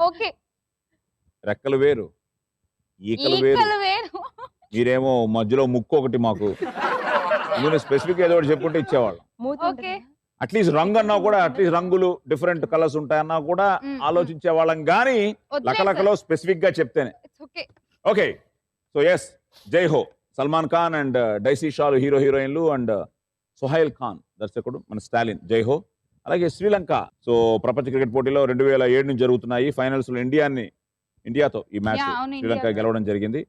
ఓకే. రెక్కలు వేరు, ఈకలు వేరు. ఈకలు వేరు. మీరేమో మధ్యలో ముక్కు ఒకటి మాకు నేను స్పెసిఫిక్ ఏదో ఒకటి చెప్పుకుంటే ఇచ్చేవాళ్ళం. ఓకే. అట్లీస్ట్ రంగు అన్నా కూడా అట్లీస్ట్ రంగులు డిఫరెంట్ కలర్స్ ఉంటాయన్నా కూడా ఆలోచించే వాళ్ళం కానీ లకలకలో స్పెసిఫిక్ గా చెప్తేనే. Okay. So yes Jai Ho. Salman Khan and Daisy షాలు హీరో హీరోయిన్లు అండ్ సుహైల్ ఖాన్ దర్శకుడు మన స్టాలిన్. జై హో. అలాగే శ్రీలంక. సో ప్రపంచ క్రికెట్ పోటీలో 2007 నుంచి జరుగుతున్నాయి. ఫైనల్స్ లో ఇండియాతో ఈ మ్యాచ్ శ్రీలంక గెలవడం జరిగింది.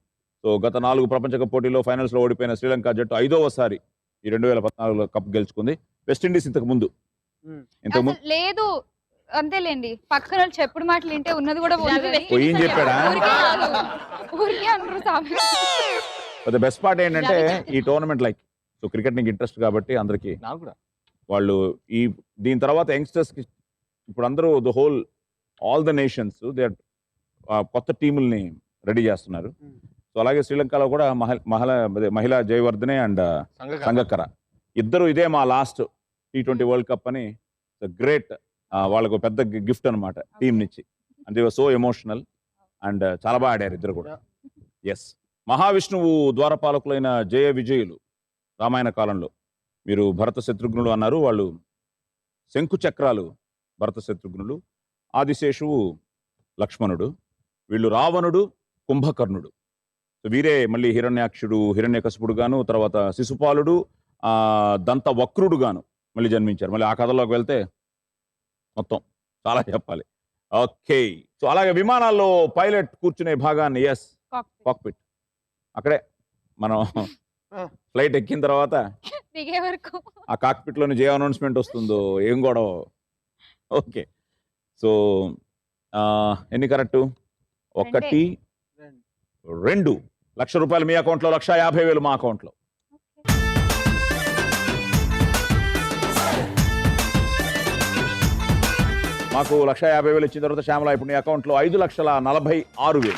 సో గత 4 ప్రపంచ కప్ పోటీలో ఫైనల్స్ లో ఓడిపోయిన శ్రీలంక జట్టు 5వసారి ఈ 2014లో కప్ గెలుచుకుంది. వెస్టిండీస్ ఇంతకు ముందు ఇంతకు అసలు లేదు అంతేలేండి, పక్కన వాళ్ళు చెప్పుడు మాటలు వింటే ఉన్నది కూడా ఉండదు అని. ఓ, ఏం చెప్పాడా? ఊరికే అంటారు సామెత. ద బెస్ట్ పార్ట్ ఏంటంటే ఈ టోర్నమెంట్ లైక్ సో క్రికెట్ నీకు ఇంట్రెస్ట్ కాబట్టి అందరికి నాకు కూడా వాళ్ళు దీని తర్వాత యంగ్స్టర్స్ కి ఇప్పుడు అందరూ the whole all the nations they కొత్త టీముల్ని రెడీ చేస్తున్నారు. సో అలాగే శ్రీలంకలో కూడా మహిళా జయవర్ధనే అండ్ సంగక్కర ఇద్దరు ఇదే మా లాస్ట్ T20 వరల్డ్ కప్ అని గ్రేట్ వాళ్ళకు పెద్ద గిఫ్ట్ అనమాట టీం నుంచి. And they were so emotional and చాలా బాగా ఆడారు ఇద్దరు కూడా. ఎస్, మహావిష్ణువు ద్వారపాలకులైన జయ విజయులు రామాయణ కాలంలో మీరు భరత శత్రుఘ్నులు అన్నారు, వాళ్ళు శంకు చక్రాలు భరత శత్రుఘ్నులు, ఆదిశేషువు లక్ష్మణుడు, వీళ్ళు రావణుడు కుంభకర్ణుడు. సో వీరే మళ్ళీ హిరణ్యాక్షుడు హిరణ్యకశిపుడు గాను, తర్వాత శిశుపాలుడు దంత వక్రుడు గాను మళ్ళీ జన్మించారు. మళ్ళీ ఆ కథలోకి వెళ్తే మొత్తం చాలా చెప్పాలి. ఓకే, సో అలాగే విమానాల్లో పైలట్ కూర్చునే భాగాన్ని ఎస్ కాక్పిట్, అక్కడే మనం ఫ్లైట్ ఎక్కిన తర్వాత దిగే వరకు ఆ కాక్పిట్ లోని ఏ అనౌన్స్మెంట్ వస్తుందో ఏం గొడవ. ఓకే, సో ఎన్ని కరెక్ట్? 1 2 లక్ష రూపాయలు మీ అకౌంట్లో, 1,50,000 మా అకౌంట్లో. మాకు 1,50,000 ఇచ్చిన తర్వాత శ్యామల ఇప్పుడు నీ అకౌంట్లో 5,46,000.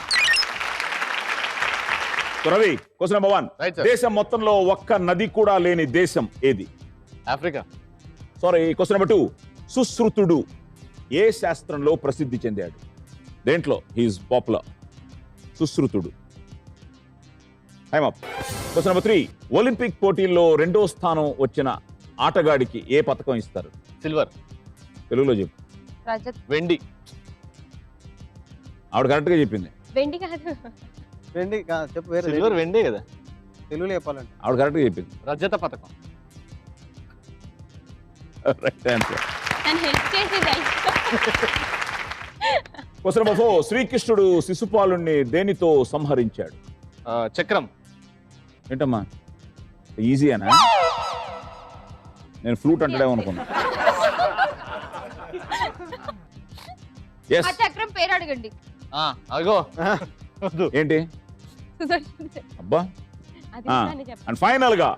Ravi, question number 1. Right, sir. దేశం మొత్తంలో ఒక్క నది కూడా లేని దేశం ఏది? ఆఫ్రికా. Sorry, question number 2. సుశ్రుతుడు ఏ శాస్త్రంలో ప్రసిద్ధి చెందాడు? దేంట్లో హీఈస్ పాపులర్? సుశ్రుతుడు. Time up. Question number 3. Olympic పోటీల్లో 2వ స్థానం వచ్చిన ఆటగాడికి ఏ పథకం ఇస్తారు? సిల్వర్. తెలుగులో చెప్పు. రజత్. వెండి. ఆవిడ కరెక్ట్ గా చెప్పింది. వెండి కాదు, వెండి చెప్పు, వేరే సిల్వర్ వెండే కదా తెలుగులో చెప్పాలంటే. ఆవిడ కరెక్ట్ గా చెప్పింది. రజత పథకం. Right answer. నన్ను హెల్ప్ చేసి క్వశ్చన్ నెంబర్ 4. శ్రీకృష్ణుడు శిశుపాలుణ్ణి దేనితో సంహరించాడు? చక్రం. ఏంటమ్మా ఈజీయేనా? నేను ఫ్లూట్ అంటేనే అనుకున్నా. ఆ చక్రం పేరు అడగండి. అగో ఏంటి సుదర్శన్ చక్రం. అబ్బా. అది అండ్ ఫైనల్ గా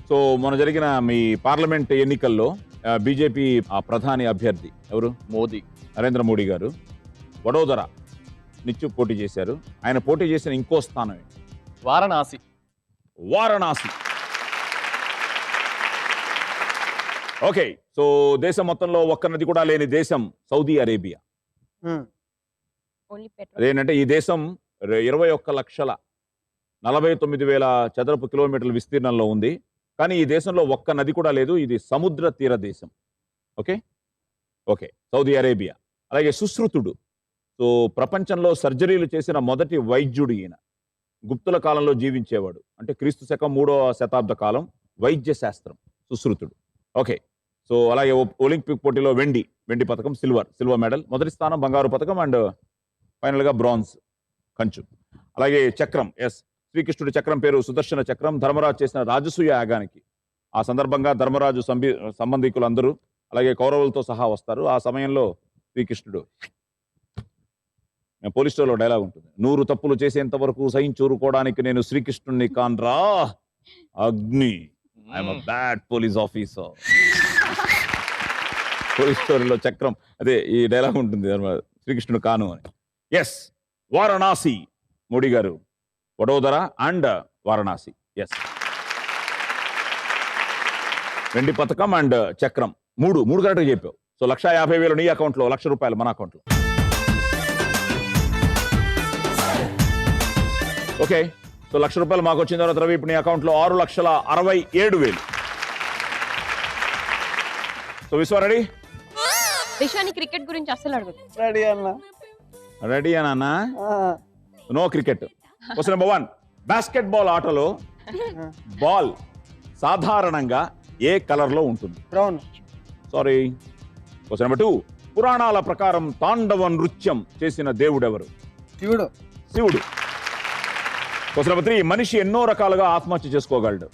సో మొన్న జరిగిన మీ పార్లమెంట్ ఎన్నికల్లో బీజేపీ ప్రధాని అభ్యర్థి ఎవరు? మోదీ. నరేంద్ర మోడీ గారు వడోదర నుంచి పోటీ చేశారు. ఆయన పోటీ చేసిన ఇంకో స్థానం ఏంటి? వారణాసి. వారణాసి. ఓకే, సో దేశం మొత్తంలో ఒక్క నది కూడా లేని దేశం సౌదీ అరేబియా. Only petrol. అదేంటంటే ఈ దేశం 21,49,000 చదరపు కిలోమీటర్ల విస్తీర్ణంలో ఉంది. కానీ ఈ దేశంలో ఒక్క నది కూడా లేదు. ఇది సముద్ర తీర దేశం. Okay okay, Saudi Arabia. అలాగే సుశ్రుతుడు, సో ప్రపంచంలో సర్జరీలు చేసిన మొదటి వైద్యుడు ఈయన. గుప్తుల కాలంలో జీవించేవాడు, అంటే క్రీస్తు శకం 3వ శతాబ్ద కాలం వైద్య శాస్త్రం సుశ్రుతుడు. ఓకే, సో అలాగే ఒలింపిక్ పోటీలో వెండి పథకం, సిల్వర్ మెడల్, మొదటి స్థానం బంగారు పథకం అండ్ ఫైనల్గా బ్రాంజ్ కంచు. అలాగే చక్రం, ఎస్, శ్రీకృష్ణుడి చక్రం పేరు సుదర్శన చక్రం. ధర్మరాజు చేసిన రాజసూయ యాగానికి ఆ సందర్భంగా ధర్మరాజు సంబంధికులు అందరూ అలాగే కౌరవులతో సహా వస్తారు. ఆ సమయంలో శ్రీకృష్ణుడు, పోలీస్ స్టోర్లో డైలాగ్ ఉంటుంది, 100 తప్పులు చేసేంత వరకు సహించూరుకోవడానికి నేను శ్రీకృష్ణుడిని కాన్రా అగ్ని, I'm a bad police officer. Police స్టోరీలో చక్రం అదే ఈ డైలాగ్ ఉంటుంది, శ్రీకృష్ణుడు కాను అని. ఎస్, వారణాసి. మోడీ గారు వడోదర అండ్ వారణాసి. ఎస్, వెండి పథకం అండ్ చక్రం మూడు కరెక్ట్గా చెప్పావు. సో 1,50,000 నీ అకౌంట్లో, 1,00,000 రూపాయలు మన అకౌంట్లో. ఓకే, సో 1,00,000 రూపాయలు మాకు వచ్చిన తర్వాత రవి ఇప్పుడు నీ అకౌంట్లో 6,67,000. సో విశ్వ రెడీ? విశ్వాని క్రికెట్ గురించి అస్సలు అడగదు. రెడీ అన్నా? No cricket. Question number 1. Basketball ఆటలో బాల్ సాధారణంగా ఏ కలర్ లో ఉంటుంది? బ్రౌన్. సారీ. Question number 2. పురాణాల ప్రకారం తాండవ నృత్యం చేసిన దేవుడు ఎవరు? శివుడు. Question number 3. మనిషి ఎన్నో రకాలుగా ఆత్మహత్య చేసుకోగలడు.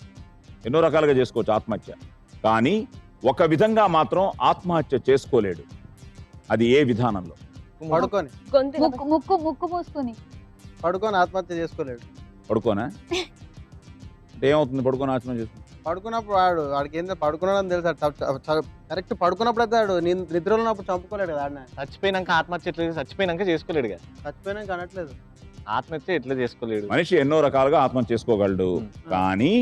ఎన్నో రకాలుగా చేసుకోవచ్చు ఆత్మహత్య, కానీ ఒక విధంగా మాత్రం ఆత్మహత్య చేసుకోలేడు. అది ఏ విధానంలో? పడుకొని గొంతు ఇలా ముక్కు ముక్కు ముక్కు మూసుకొని పడుకొని ఆత్మహత్య చేసుకోలేడు. పడుకోనా? అంటే ఏమవుతుంది పడుకొని ఆత్మహత్య చేసుకుంటే? పడుకున్నప్పుడు వాడికి ఏంటో పడుకున్నాడని తెలుసా? కరెక్ట్ పడుకున్నప్పుడు అయితే వాడు నిద్రలో ఉన్నప్పుడు చంపుకోలేడు కదా ఆడిన. చచ్చిపోయినాక ఆత్మహత్య ఎట్లా చచ్చిపోయినాక చేసుకోలేడు కదా. చచ్చిపోయినాక అనట్లేదు. ఆత్మహత్య ఎట్లా చేసుకోలేడు? మనిషి ఎన్నో రకాలుగా ఆత్మహత్య చేసుకోగలడు, కానీ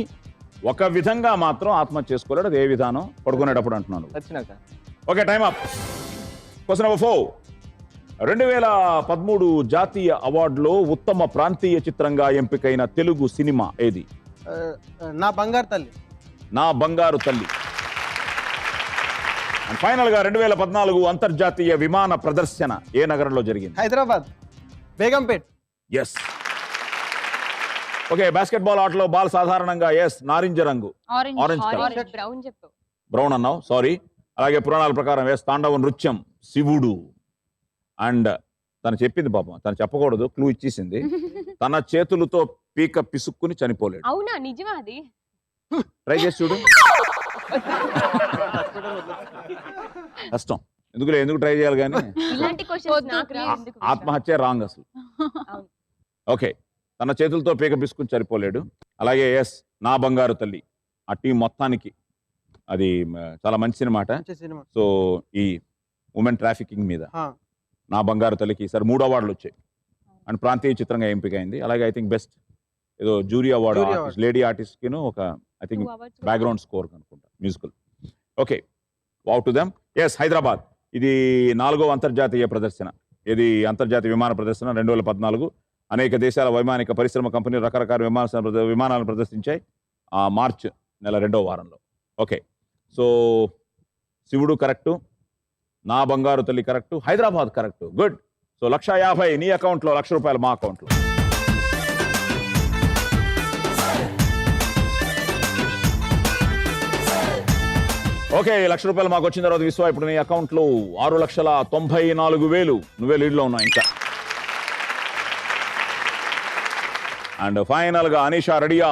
ఒక విధంగా మాత్రం ఆత్మహత్య చేసుకోలేడు. అది ఏ విధానం? పడుకునేటప్పుడు అంటున్నాను. చచ్చినాక. Okay, time up. Question number 4. 2013 జాతీయ అవార్డులో ఉత్తమ ప్రాంతీయ చిత్రంగా ఎంపికైన తెలుగు సినిమా ఏది? నా బంగారు తల్లి. నా బంగారు తల్లి. అండ్ ఫైనల్ గా 2014 అంతర్జాతీయ విమాన ప్రదర్శన ఏ నగరంలో జరిగింది? Hyderabad Begumpet. Yes. Okay, basketball ఆటలో బాల్ సాధారణంగా నారింజ రంగు, ఆరెంజ్ కలర్. ఆరెంజ్ బ్రౌన్ చెప్పు. బ్రౌన్ అన్నావు, సారీ. అలాగే పురాణాల ప్రకారం తాండవ నృత్యం శివుడు. అండ్ తను చెప్పింది పాపం, తను చెప్పకూడదు, క్లూ ఇచ్చేసింది. తన చేతులతో పీక పిసుక్కుని చనిపోలేడు. అవునా, నిజమా అది? ట్రై చేసి చూడు. కష్టం, ఎందుకు ట్రై చేయాలి కానీ. ఇలాంటి క్వశ్చన్స్ నాకు రా, ఎందుకు? ఆత్మహత్య రాంగ్ అసలు. అవును. ఓకే, తన చేతులతో పీక పిసుకుని చనిపోలేడు. అలాగే నా బంగారు తల్లి ఆ టీం మొత్తానికి అది చాలా మంచి సినిమా. సినిమా. సో ఈ ఉమెన్ ట్రాఫికింగ్ మీద నా బంగారు తల్లికి ఈసారి 3 అవార్డులు వచ్చాయి. అండ్ ప్రాంతీయ చిత్రంగా ఎంపికైంది. అలాగే ఐ థింక్ బెస్ట్ ఏదో జూరీ అవార్డు లేడీ ఆర్టిస్ట్ కిను ఒక ఐ థింక్ బ్యాక్గ్రౌండ్ స్కోర్ అనుకుంటా, musical. Okay, wow to them. Hyderabad ఇది 4వ అంతర్జాతీయ ప్రదర్శన. ఇది అంతర్జాతీయ విమాన ప్రదర్శన 2014. అనేక దేశాల వైమానిక పరిశ్రమ కంపెనీలు రకరకాల విమానాలను ప్రదర్శించాయి మార్చ్ నెల 2వ వారంలో. ఓకే, సో శివుడు కరెక్టు, నా బంగారు తల్లి correct, Hyderabad correct. Good. So 1,50,000 నీ అకౌంట్లో, ₹1,00,000 మా అకౌంట్లో. ఓకే, ₹1,00,000 మాకు వచ్చిన తర్వాత విశ్వ ఇప్పుడు నీ అకౌంట్లో 6,94,000. నువ్వే లీడ్లో ఉన్నావు ఇంకా. అండ్ ఫైనల్ గా అనీషా రెడీయా?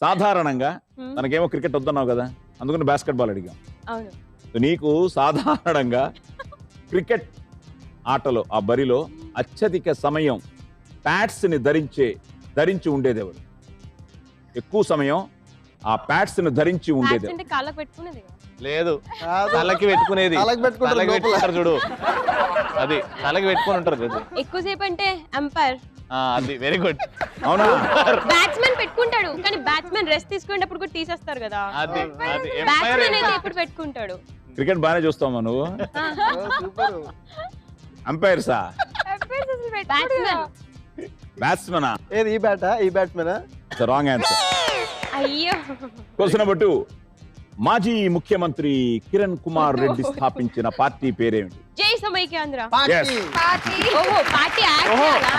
సాధారణంగా తనకేమో క్రికెట్ వద్దన్నావు కదా, అందుకని బాస్కెట్బాల్ అడిగాం. నీకు సాధారణంగా క్రికెట్ ఆటలో ఆ బరిలో అత్యధిక సమయం ప్యాడ్స్ ని ధరించి ఉండేది ఎవరు? ఎక్కువ సమయం ఆ ప్యాడ్స్ ని ధరించి ఉండేది లేదు, తలకి పెట్టుకునేది. చూడు, అది తలకి పెట్టుకుని ఉంటారు ఎక్కువసేపు అంటే అంపైర్. అది వెరీ గుడ్. అవునా? బ్యాట్స్మెన్ పెట్టుకుంటాడు, కానీ బ్యాట్స్మెన్ రెస్ట్ తీసుకునేటప్పుడు కూడా తీసేస్తారు కదా. బ్యాట్స్మెన్ అయితే ఎప్పుడు పెట్టుకుంటాడు. క్రికెట్ బాగానే చూస్తావా నువ్వు? అంపైర్సా? బ్యాట్స్మెనా? ఏది ఈ బ్యాటా ఈ బ్యాట్స్మెనా? Wrong answer. అయ్యో. Question number 2. మాజీ ముఖ్యమంత్రి కిరణ్ కుమార్ రెడ్డి స్థాపించిన పార్టీ పేరేమిటి? జై సమైక్యాంధ్ర.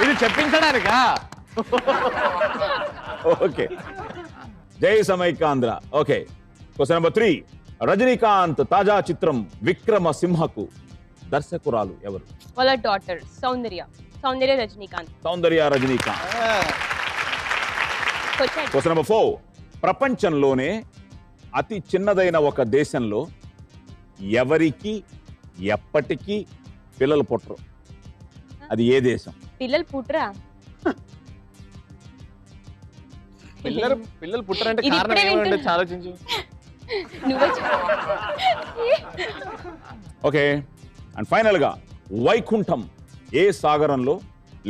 ఇది చెప్పించడానికా? Okay, Jai Samaikyandhra. Okay, question number 3. Rajinikanth తాజా చిత్రం విక్రమసింహకు దర్శకురాలు ఎవరు? వాళ్ళ daughter Soundarya Rajinikanth. Question number 4. ప్రపంచంలోనే అతి చిన్నదైన ఒక దేశంలో ఎవరికి ఎప్పటికీ పిల్లలు పుట్టరు, అది ఏ దేశం? పిల్లలు పుట్టరా? పిల్లలు పుట్టరంటే కారణం ఏమంటే ఆలోచించు. ఓకే, అండ్ ఫైనల్ గా వైకుంఠం ఏ సాగరంలో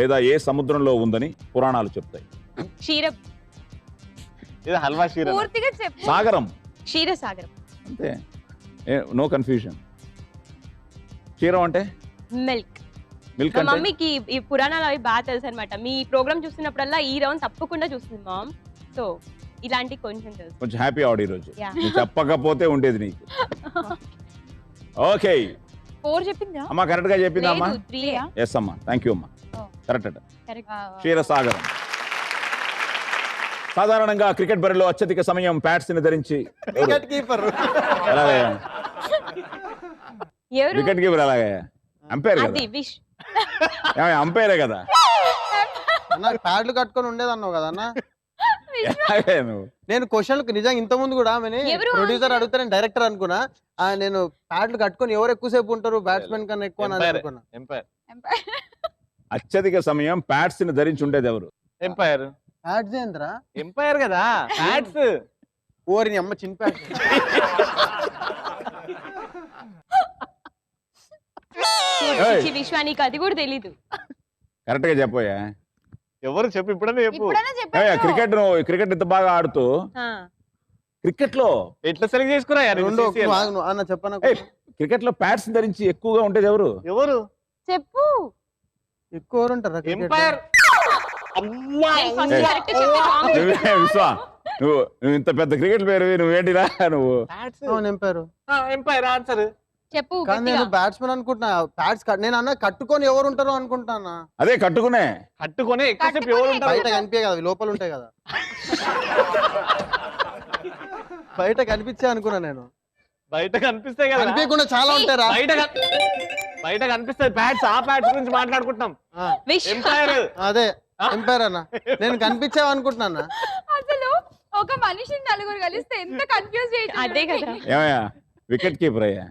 లేదా ఏ సముద్రంలో ఉందని పురాణాలు చెప్తాయి? హల్వా క్షీరం. సాగరం, క్షీరసాగరం. అంతే, నో కన్ఫ్యూజన్. క్షీరం అంటే మిల్క్. మిల్క్ మా అంటే మమ్మీకి ఈ పురాణాలు అవి బాగా తెలుసు అనమాట. మీ ప్రోగ్రామ్ చూస్తున్నప్పుడల్లా ఈ రౌండ్ తప్పకుండా చూస్తుంది మామ్. సో ఇలాంటి కొంచెం తెలుసు. కొంచెం హ్యాపీ అవడు ఈరోజు. Yeah. నువ్వు చెప్పకపోతే ఉండేది నీకు. ఓకే, 4 చెప్పిందా? అమ్మా కరెక్ట్ గా చెప్పిందా అమ్మా? 3. ఎస్ అమ్మా, థ్యాంక్ యూ అమ్మా. కరెక్ట్ అట, కరెక్ట్. క్షీరసాగరం. సాధారణంగా క్రికెట్ బరిలో అత్యధిక సమయం ప్యాడ్స్ ని ధరించి వికెట్ కీపర్. వికెట్ కీపర్ అలాగే అంపైర్ కదా? అది విష్. అంపైరే కదా. అన్న ప్యాడ్లు కట్టుకొని ఉండేది అన్నావు కదా అన్న? ఎలాగే నువ్వు నేను క్వశ్చన్లకు నిజంగా ఇంత ముందు కూడా ఆమెని ఎవరు ప్రొడ్యూసర్ answer? అడిగితే నేను డైరెక్టర్ అనుకున్నా. నేను ప్యాడ్లు కట్టుకొని ఎవరు ఎక్కువసేపు ఉంటారు బ్యాట్స్మెన్ కన్నా ఎక్కువ అని Empire. అనుకున్నా. ఎంపైర్ అత్యధిక సమయం ప్యాడ్స్ ని ధరించి ఉండేది ఎవరు? ఎంపైర్ ప్యాడ్స్ ఏంద్రా? ఎంపైర్ కదా ప్యాడ్స్. ఓరిని అమ్మ చిన్న ప్యాడ్. విశ్వానికి అది కూడా తెలీదు. కరెక్ట్ గా చెప్పోయా. ఎవరు చెప్పు ఇప్పుడనే చెప్పు. ఇప్పుడైనా చెప్పాను. క్రికెట్ ఇంత బాగా ఆడుతూ ఆ, క్రికెట్ లో ఎట్లా సెలెక్ట్ చేసుకురా రెండు అన్న చెప్పను. క్రికెట్ లో ప్యాడ్స్ ధరించి ఎక్కువగా ఉండేది ఎవరు? ఎవరు చెప్పు. ఎక్కువ ఎవరు ఉంటారా ఎంపైర్. నేను first correct చెప్తే wrong. విశ్వా నువ్వు ఇంత పెద్ద క్రికెట్ ప్లేయర్ నువ్వేంటిరా నువ్వు? నింపారు ఎంపైర్ ఆన్సర్. చెప్పు కానీ నేను గట్టిగా. బ్యాట్స్మెన్ అనుకుంటున్నా. ప్యాడ్స్ నేను అన్న కట్టుకొని ఎవరు ఉంటారో అనుకుంటానా. అదే కట్టుకునే. కట్టుకొని ఎక్కువసేపు కట్టుకొని ఎవరు ఉంటారు? బయట కనిపించే కదా లోపల ఉంటాయి కదా. బయట కనిపించే అనుకున్నా నేను. బయట కనిపిస్తాయి కదా. కనిపించకుండా చాలా ఉంటారా. బయట కనిపిస్తాయి ప్యాడ్స్. ఆ ప్యాడ్స్ గురించి మాట్లాడుకుంటున్నాం. విశ్వ ఎంపైర్. అదే ఎంపైర్ అన్న. నేను కనిపించావు అనుకుంటున్నా. అసలు ఒక మనిషిని నలుగురు కలిస్తే ఎంత కన్ఫ్యూజ్ అదే కదా. ఏమయ్యా వికెట్ కీపర్ అయ్యా.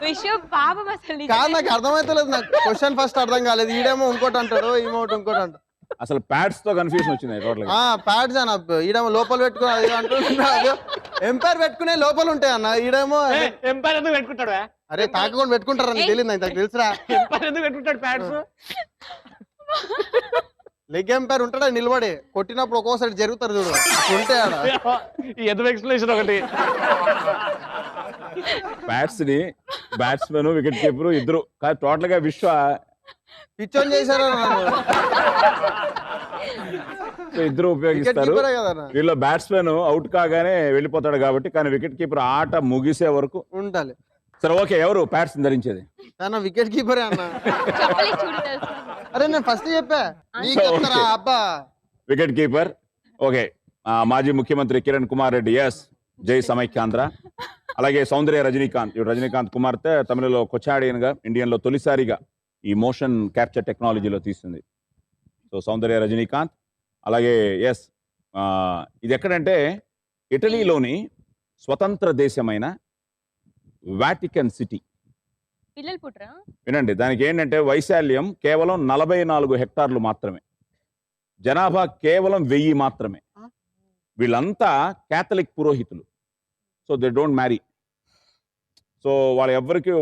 విశ్వ పాపం అసలు కాదు నాకు అర్థమైతలేదు. నాకు క్వశ్చన్ ఫస్ట్ అర్థం కాలేదు. ఈడేమో ఇంకోటి అంటాడు ఈమోటి ఇంకోటి అంటాడు. అసలు ప్యాడ్స్ తో కన్ఫ్యూజన్ వచ్చింది టోటల్ గా. ప్యాడ్స్ అన్న. ఈడేమో లోపల పెట్టుకుని అది అంటున్నాడు. ఎంపైర్ పెట్టుకునే లోపల ఉంటాయి అన్న. ఈడేమో ఎంపైర్ ఎందుకు పెట్టుకుంటాడు? అరే తాకకుండా పెట్టుకుంటారా నీకు తెలియదు. నాకు తెలుసురా. ఎంపైర్ ఎందుకు పెట్టుకుంటాడు ప్యాడ్స్? లెగ్ ఎంపైర్ ఉంటాడా నిలబడి కొట్టినప్పుడు ఒక్కోసారి జరుగుతారు చూడు ఉంటే ఆడ. ఈ ఎదురు ఎక్స్ప్లెనేషన్ ఒకటి. బ్యాట్స్ ని బ్యాట్స్మెన్ వికెట్ కీపర్ ఇద్దరు కాదు టోటల్ గా విశ్వ పిచ్చోని చేశారు ఇద్దరు వికెట్ ఉపయోగిస్తారు. కీపరే కదా వీళ్ళ బ్యాట్స్మెన్ అవుట్ కాగానే వెళ్ళిపోతాడు కాబట్టి. కానీ వికెట్ కీపర్ ఆట ముగిసే వరకు ఉండాలి. సరే ఓకే ఎవరు ప్యాడ్స్ ధరించేది? అన్న వికెట్ కీపరే అన్న. చెప్పలేదు చూడు తెలుసు. అరే నేను ఫస్ట్ చెప్పా నీకు చెప్తారా అబ్బా. Wicket keeper okay. మాజీ ముఖ్యమంత్రి కిరణ్ కుమార్ రెడ్డి ఎస్ జై సమైక్యాంధ్ర. అలాగే సౌందర్య రజనీకాంత్. ఇప్పుడు రజనీకాంత్ కుమార్తె తమిళలో కొచాడియన్ గా ఇండియన్ లో తొలిసారిగా ఈ మోషన్ క్యాప్చర్ టెక్నాలజీలో తీస్తుంది. సో సౌందర్య రజనీకాంత్. అలాగే ఎస్ ఇది ఎక్కడంటే ఇటలీలోని స్వతంత్ర దేశమైన వాటికన్ సిటీ. పిల్లలు పుట్టరా? వినండి దానికి ఏంటంటే వైశాల్యం కేవలం 44 హెక్టార్లు మాత్రమే. జనాభా కేవలం 1000 మాత్రమే. వీళ్ళంతా క్యాథలిక్ పురోహితులు. So they don't marry. So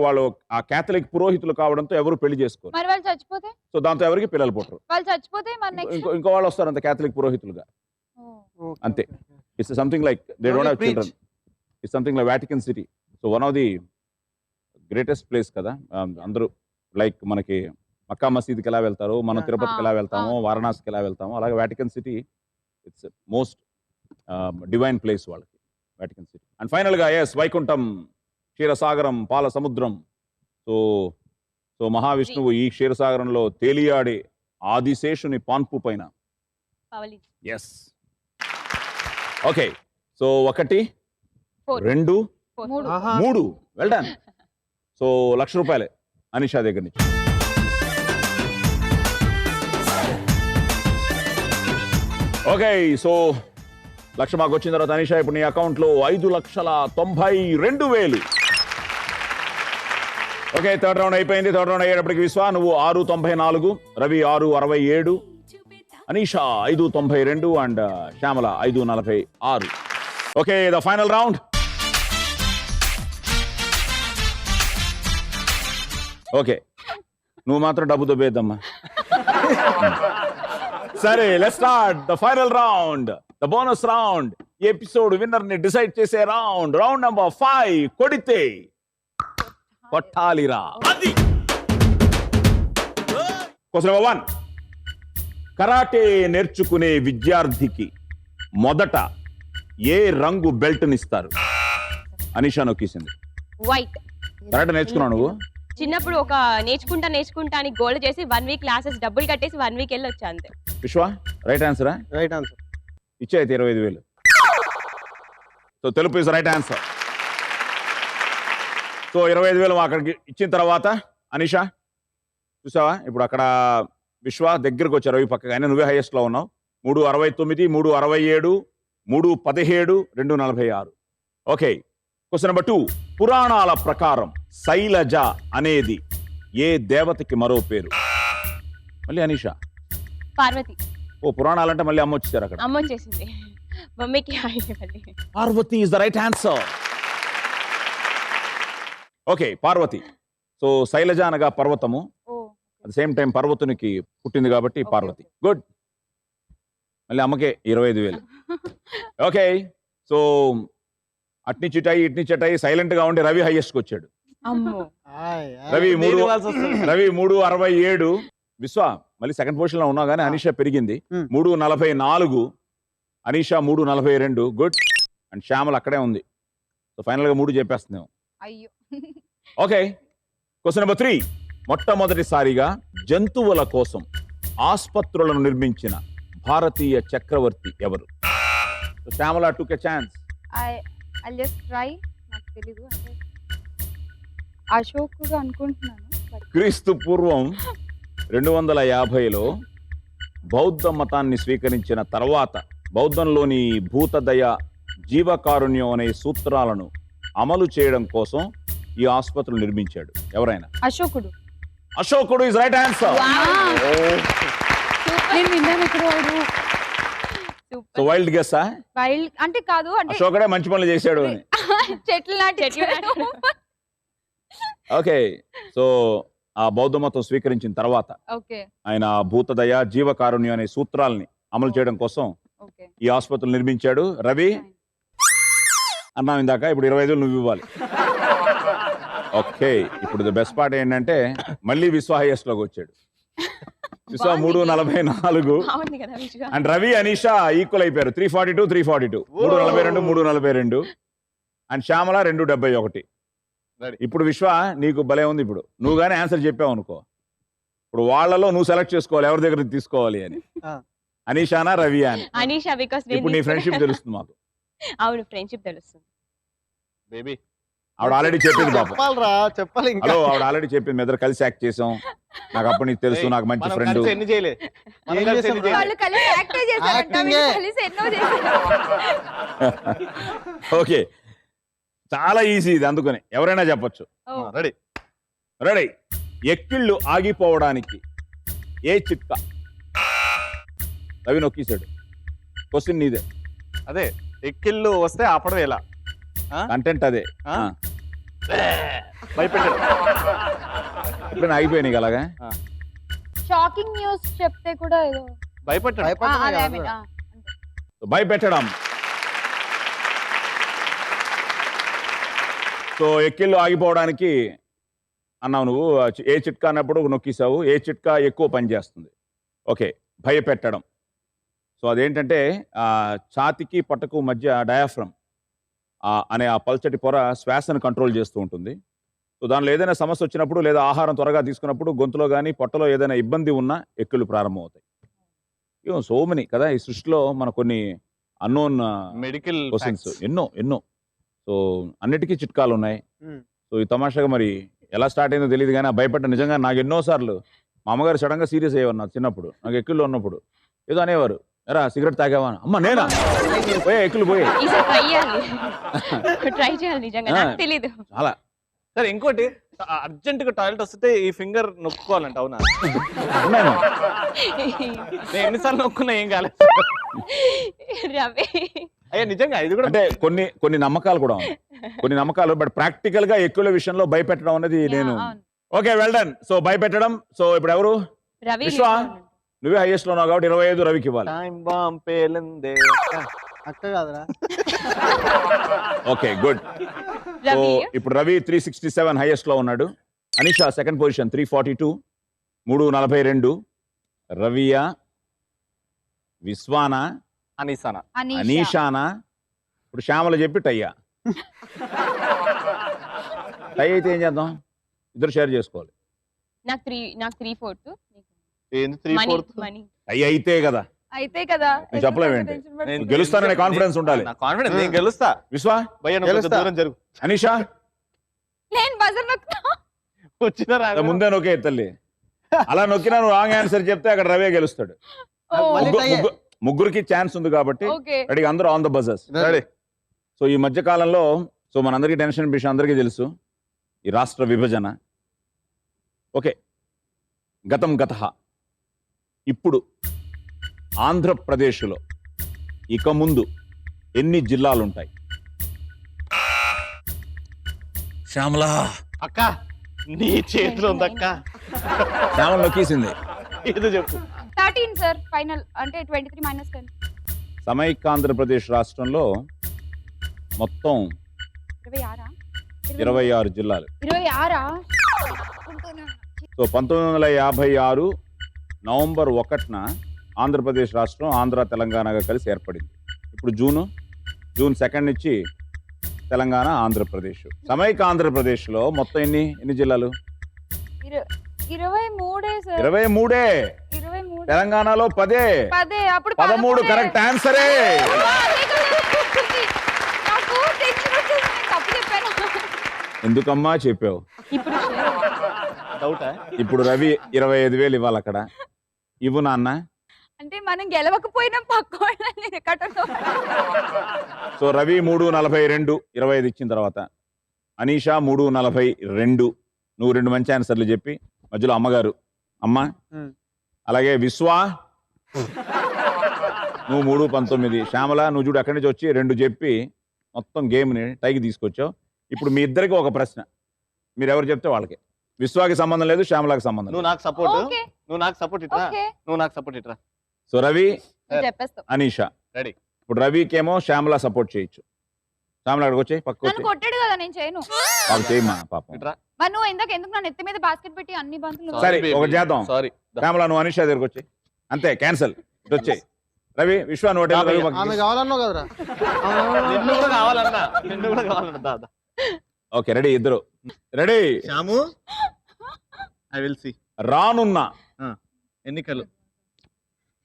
వాళ్ళు ఆ క్యాథలిక్ పురోహితులు కావడంతో ఎవరు పెళ్లి చేసుకోరు. మరి వాళ్ళు చచ్చిపోతే? సో దాంతో ఎవరికి పిల్లలు పుట్టరు. వాళ్ళు చచ్చిపోతే మరి నెక్స్ట్ ఇంకో వాళ్ళు వస్తారు అంత క్యాథలిక్ పురోహితులుగా అంతే. It's something like they don't have children. It's something like Vatican city. So one of the greatest place కదా. అందరూ లైక్ మనకి మక్కా మసీద్కి ఎలా వెళ్తారు, మనం తిరుపతికి ఎలా వెళ్తామో, వారణాసికి ఎలా వెళ్తామో, అలాగే Vatican city it's most divine place వాళ్ళకి వాటికన్ సిటీ. అండ్ ఫైనల్ గా ఎస్ వైకుంఠం, క్షీరసాగరం, పాల సముద్రం. సో మహావిష్ణువు ఈ క్షీరసాగరంలో తేలియాడే ఆదిశేషుని పాన్పు పైన. పవలి. Yes okay. సో 1 4 2 మూడు. 3 వెల్ డన్. సో ₹1,00,000 అనిషా దగ్గర నుంచి. ఓకే సో 1,00,000 మాకు వచ్చిన తర్వాత అనిషా ఇప్పుడు నీ అకౌంట్ లో 5,92,000. ఓకే థర్డ్ రౌండ్ అయిపోయింది. థర్డ్ రౌండ్ అయ్యేటప్పటికి విశ్వ నువ్వు 694, Ravi 667, Anisha 592 and Shyamala 546. Okay the final round. Okay నువ్వు మాత్రం డబ్బు దొబ్బేద్దమ్మా. సరే let's start the final round, the bonus round. ఈ ఎపిసోడ్ విన్నర్ ని డిసైడ్ చేసే రౌండ్. రౌండ్ నంబర్ 5 కొడితే కొట్టాలిరా. Question number 1. కరాటే నేర్చుకునే విద్యార్థికి మొదట ఏ రంగు బెల్ట్ నిస్తారు? అనిషా నొక్కేసింది. వైట్. కరాటే నేర్చుకున్నావు నువ్వు? చిన్నప్పుడు ఒక నేర్చుకుంటా అని గోల్ చేసి 1 వీక్ క్లాసెస్ డబ్బులు కట్టేసి 1 వీక్ వెళ్ళి వచ్చా అంతే. విశ్వ రైట్ ఆన్సరా? Right answer. ఇచ్చే అయితే 25,000. సో తెలుపు ఇస్ రైట్ ఆన్సర్. సో 25,000 అక్కడికి ఇచ్చిన తర్వాత అనిషా చూసావా ఇప్పుడు అక్కడ విశ్వ దగ్గరకు వచ్చారు రవి పక్కగా. అయినా నువ్వే హైయెస్ట్ లో ఉన్నావు. 369, 367, 317, 246. Okay, question number 2. పురాణాల ప్రకారం శైలజ అనేది ఏ దేవతకి మరో పేరు? మళ్ళీ అనీషా. పార్వతి. ఓ, పురాణాలంటే మళ్ళీ అమ్మ వచ్చేసారు అక్కడ. అమ్మ వచ్చేసింది. మమ్మీకి హాయ్ చెప్పాలి. Parvati is the right answer. Okay, Parvati. So Shailaja అనగా పర్వతము, అట్ సేమ్ టైం పర్వతునికి పుట్టింది కాబట్టి పార్వతి. గుడ్. మళ్ళీ అమ్మకే 25,000. ఓకే, సో అట్ని చిటాయి ఇట్ని చిటాయి సైలెంట్ గా ఉండి రవి హైయెస్ట్ వచ్చాడు. అమ్మో. రవి 367. విశ్వ మళ్ళీ సెకండ్ పొజిషన్ లో ఉన్నావు కానీ అనీషా పెరిగింది. 344. అనీషా 342. గుడ్. అండ్ శ్యామల్ అక్కడే ఉంది. సో ఫైనల్ గా 3 చెప్పేస్తున్నాం. అయ్యో. Okay, question number 3. మొట్టమొదటిసారిగా జంతువుల కోసం ఆస్పత్రులను నిర్మించిన భారతీయ చక్రవర్తి ఎవరు? Shyamala took a chance. I just try. నాకు తెలీదు, అంటే అశోకుడు అనుకుంటున్నాను. క్రీస్తు పూర్వం 250లో బౌద్ధ మతాన్ని స్వీకరించిన తర్వాత బౌద్ధంలోని భూతదయ, జీవకారుణ్యం అనే సూత్రాలను అమలు చేయడం కోసం ఈ ఆసుపత్రులు నిర్మించాడు. ఎవరైనా? అశోకుడు. అశోకుడు ఇస్ రైట్ ఆన్సర్. నేను విన్నాను ఎక్కడో. So wild guess. వైల్డ్ అంటే కాదు, అంటే అశోకుడే మంచి పనులు చేశాడు అని. చెట్లు నాటి. ఓకే, సో ఆ బౌద్ధ మతం స్వీకరించిన తర్వాత ఓకే ఆయన భూతదయ, జీవకారుణ్యం అనే సూత్రాలని అమలు చేయడం కోసం ఓకే ఈ ఆసుపత్రులు నిర్మించాడు. రవి అన్నావు ఇందాక, ఇప్పుడు 25,000 నువ్వు ఇవ్వాలి. ఓకే, ఇప్పుడు ద బెస్ట్ పార్ట్ ఏంటంటే మళ్ళీ విశ్వ హైయెస్ట్ లోకి వచ్చాడు. విశ్వ 344. బాగుంది కదా విశ్వ. అండ్ రవి, అనీషా ఈక్వల్ అయిపోయారు. 342, 342. 342, 342. అండ్ శ్యామల 271. ఇప్పుడు విశ్వ నీకు భలే ఉంది. ఇప్పుడు నువ్వు కానీ ఆన్సర్ చెప్పావు అనుకో, ఇప్పుడు వాళ్ళలో నువ్వు సెలెక్ట్ చేసుకోవాలి ఎవరి దగ్గర తీసుకోవాలి అని. అనీషానా రవియా అని. అనీషా, బికాస్ ఇప్పుడు నీ ఫ్రెండ్షిప్ తెలుస్తుంది మాకు. అవును, ఫ్రెండ్షిప్ తెలుస్తుంది. బేబీ ఆవిడ ఆల్రెడీ చెప్పింది పాప. చెప్పాలి ఇంకా. హలో, ఆవిడ ఆల్రెడీ చెప్పింది. మీ ఇద్దరు కలిసి యాక్ట్ చేసాం, నాకు అప్పటి నుంచి తెలుసు, నాకు మంచి ఫ్రెండ్. ఎన్ని చేయలే. వాళ్ళు కలిసి యాక్ట్ చేశారంట, వీళ్ళు కలిసి ఎన్నో చేశారు. ఓకే, చాలా ఈజీ ఇది, అందుకని ఎవరైనా చెప్పొచ్చు. రెడీ. రెడీ. ఎక్కిళ్ళు ఆగిపోవడానికి ఏ చిట్కా? రవి నొక్కేశాడు. క్వశ్చన్ నీదే. అదే ఎక్కిళ్ళు వస్తే ఆపడం ఎలా? కంటెంట్ అదే. భయపెట్టాడు. ఇప్పుడు ఆగిపోయినాయి అలాగా. షాకింగ్ న్యూస్ చెప్తే కూడా ఏదో భయపెట్టాడు. భయపెట్టడం. సో ఎక్కిళ్ళు ఆగిపోవడానికి అన్నావు నువ్వు. ఏ చిట్కా అన్నప్పుడు నొక్కేసావు. ఏ చిట్కా ఎక్కువ పనిచేస్తుంది? ఓకే, భయపెట్టడం. సో అదేంటంటే ఛాతికి పట్టకు మధ్య డయాఫ్రమ్ అనే ఆ పల్చటి పొర శ్వాసను కంట్రోల్ చేస్తూ ఉంటుంది. సో దానిలో ఏదైనా సమస్య వచ్చినప్పుడు లేదా ఆహారం త్వరగా తీసుకున్నప్పుడు గొంతులో కానీ పొట్టలో ఏదైనా ఇబ్బంది ఉన్నా ఎక్కిళ్ళు ప్రారంభమవుతాయి. సో మెనీ కదా ఈ సృష్టిలో మన కొన్ని అన్నోన్ మెడికల్ క్వశ్చన్స్ ఎన్నో. సో అన్నిటికీ చిట్కాలు ఉన్నాయి. సో ఈ తమాషాగా మరి ఎలా స్టార్ట్ అయిందో తెలియదు కానీ భయపడ్డ నిజంగా నాకు ఎన్నోసార్లు మా అమ్మగారు సడన్ గా సీరియస్ అయ్యేవారు. నాకు చిన్నప్పుడు నాకు ఎక్కిళ్ళు ఉన్నప్పుడు ఏదో అనేవారు, ఎరా సిగరెట్ తాగావా? అమ్మ నేనా? పోయా ఎక్కిళ్ళు పోయే. ట్రై చేయాలి నిజంగా, నాకు తెలీదు. చాలా. సరే, ఇంకోటి అర్జెంట్ గా టాయిలెట్ వస్తే ఈ ఫింగర్ నొక్కుకోవాలంట. అవునా? ఉన్నాయమ్మా. నేను ఎన్నిసార్లు నొక్కున్నా ఏం కాలేదు. రవి అయ్యా నిజంగా ఇది కూడా అంటే కొన్ని నమ్మకాలు కూడా ఉన్నాయి. కొన్ని నమ్మకాలు, బట్ ప్రాక్టికల్ గా ఎక్కువ విషయంలో భయపెట్టడం అనేది నేను. Okay, well done. సో భయపెట్టడం. సో ఇప్పుడు ఎవరు? రవి. విశ్వ, నువ్వే హైయెస్ట్ లో ఉన్నావు కాబట్టి 25 రవికి ఇవ్వాలి. అక్క కాదురా. Okay, good. సో ఇప్పుడు రవి 367 హైయెస్ట్ లో ఉన్నాడు. Anisha second position 342, 342. రవియా, విశ్వానా, అనీషానా? ఇప్పుడు శ్యామల చెప్పి టయ్యా. టై అయితే ఏం చేద్దాం? ఇద్దరు షేర్ చేసుకోవాలి. నాకు 3/4. ఏంది 3/4? మనీ టై అయితే కదా. అయితే కదా. నువ్వు చెప్పలేవేంటి? గెలుస్తాననే కాన్ఫిడెన్స్ ఉండాలి. కాన్ఫిడెన్స్, నేను గెలుస్తా. విశ్వ, దూరం జరుగు. అనీషా, నేను బజర్ నొక్కుతా. వచ్చిన ముందే నొక్కే తల్లి. అలా నొక్కినా నువ్వు రాంగ్ ఆన్సర్ చెప్తే అక్కడ రవే గెలుస్తాడు. ముగ్గురికి ఛాన్స్ ఉంది కాబట్టి ఓకే రెడీ, అందరూ on the buzzers. Ready. So ఈ మధ్య కాలంలో సో మనందరికీ టెన్షన్ విషయం అందరికీ తెలుసు, ఈ రాష్ట్ర విభజన. ఓకే, గతం గతః. ఇప్పుడు ఆంధ్రప్రదేశ్లో ఇక ముందు ఎన్ని జిల్లాలు ఉంటాయి? శ్యామలా, అక్క నీ చేతిలో ఉంది అక్క. శ్యామల నొక్కేసింది. ఏదో చెప్పు. 13 సార్ ఫైనల్, అంటే 23 - 10. సమైక్య ఆంధ్రప్రదేశ్ రాష్ట్రంలో మొత్తం 26 26 జిల్లాలు. 26 సో 1956 నవంబర్ 1న ఆంధ్రప్రదేశ్ రాష్ట్రం ఆంధ్ర తెలంగాణగా కలిసి ఏర్పడింది. ఇప్పుడు జూన్ 2 నుంచి తెలంగాణ ఆంధ్రప్రదేశ్. సమైక్య ఆంధ్రప్రదేశ్లో మొత్తం ఎన్ని జిల్లాలు? 23 సార్. 23. 23. తెలంగాణలో 10. 10. అప్పుడు 13 కరెక్ట్ ఆన్సరే. నాకు టెన్షన్ వచ్చేసింది, నేను తప్పు చెప్పాను. ఎందుకమ్మా చెప్పావు? ఇప్పుడు డౌటా? ఇప్పుడు రవి 25,000 ఇవ్వాలి అక్కడ. ఇవ్వు నాన్న. అంటే మనం గెలవకపోయినా పక్క వాళ్ళని కట్టను. సో రవి 3:42, 25 ఇచ్చిన తర్వాత అనీషా 3:42. నువ్వు 2 మంచి ఆన్సర్లు చెప్పి మధ్యలో అమ్మగారు అమ్మ, అలాగే విశ్వా నువ్వు 3:19. శ్యామల నువ్వు చూడు అక్కడి నుంచి వచ్చి 2 చెప్పి మొత్తం గేమ్ని టైకి తీసుకొచ్చావు. ఇప్పుడు మీ ఇద్దరికి ఒక ప్రశ్న, మీరు ఎవరు చెప్తే వాళ్ళకి. విశ్వాకి సంబంధం లేదు, శ్యామలాకి సంబంధం నువ్వు లేదు. నాకు సపోర్ట్, ఓకే నువ్వు నాకు సపోర్ట్ ఇట్రా, ఓకే నువ్వు నాకు సపోర్ట్ ఇట్రా. సో రవి, చెప్పేస్తాం. అనీషా రెడీ. ఇప్పుడు రవికేమో శ్యామల సపోర్ట్ చేయొచ్చు. శ్యామల అక్కడికి వచ్చి పక్క నన్ను వచ్చి కొట్టాడు కదా, నేను చేయను. పాపం చేయమ్మా పాపం. ఇట్రా. మరి నువ్వు ఎందుకు నా నెత్తి మీద బాస్కెట్ పెట్టి అన్ని బంతులు సరే, ఒకటి చేద్దాం. సారీ. శ్యామల నువ్వు అనీషా దగ్గరకు వచ్చి అంతే, క్యాన్సల్. ఇటు వచ్చాయి రవి, విశ్వ నువ్వు అటు వెళ్ళు, రవి ఆమె కావాలన్నావు కదరా. నిన్ను కూడా కావాలన్నా, నిన్ను కూడా కావాలన్నా. దాదా. ఓకే రెడీ, ఇద్దరు ready. Shyam, I will see. రానున్న ఎన్నికలు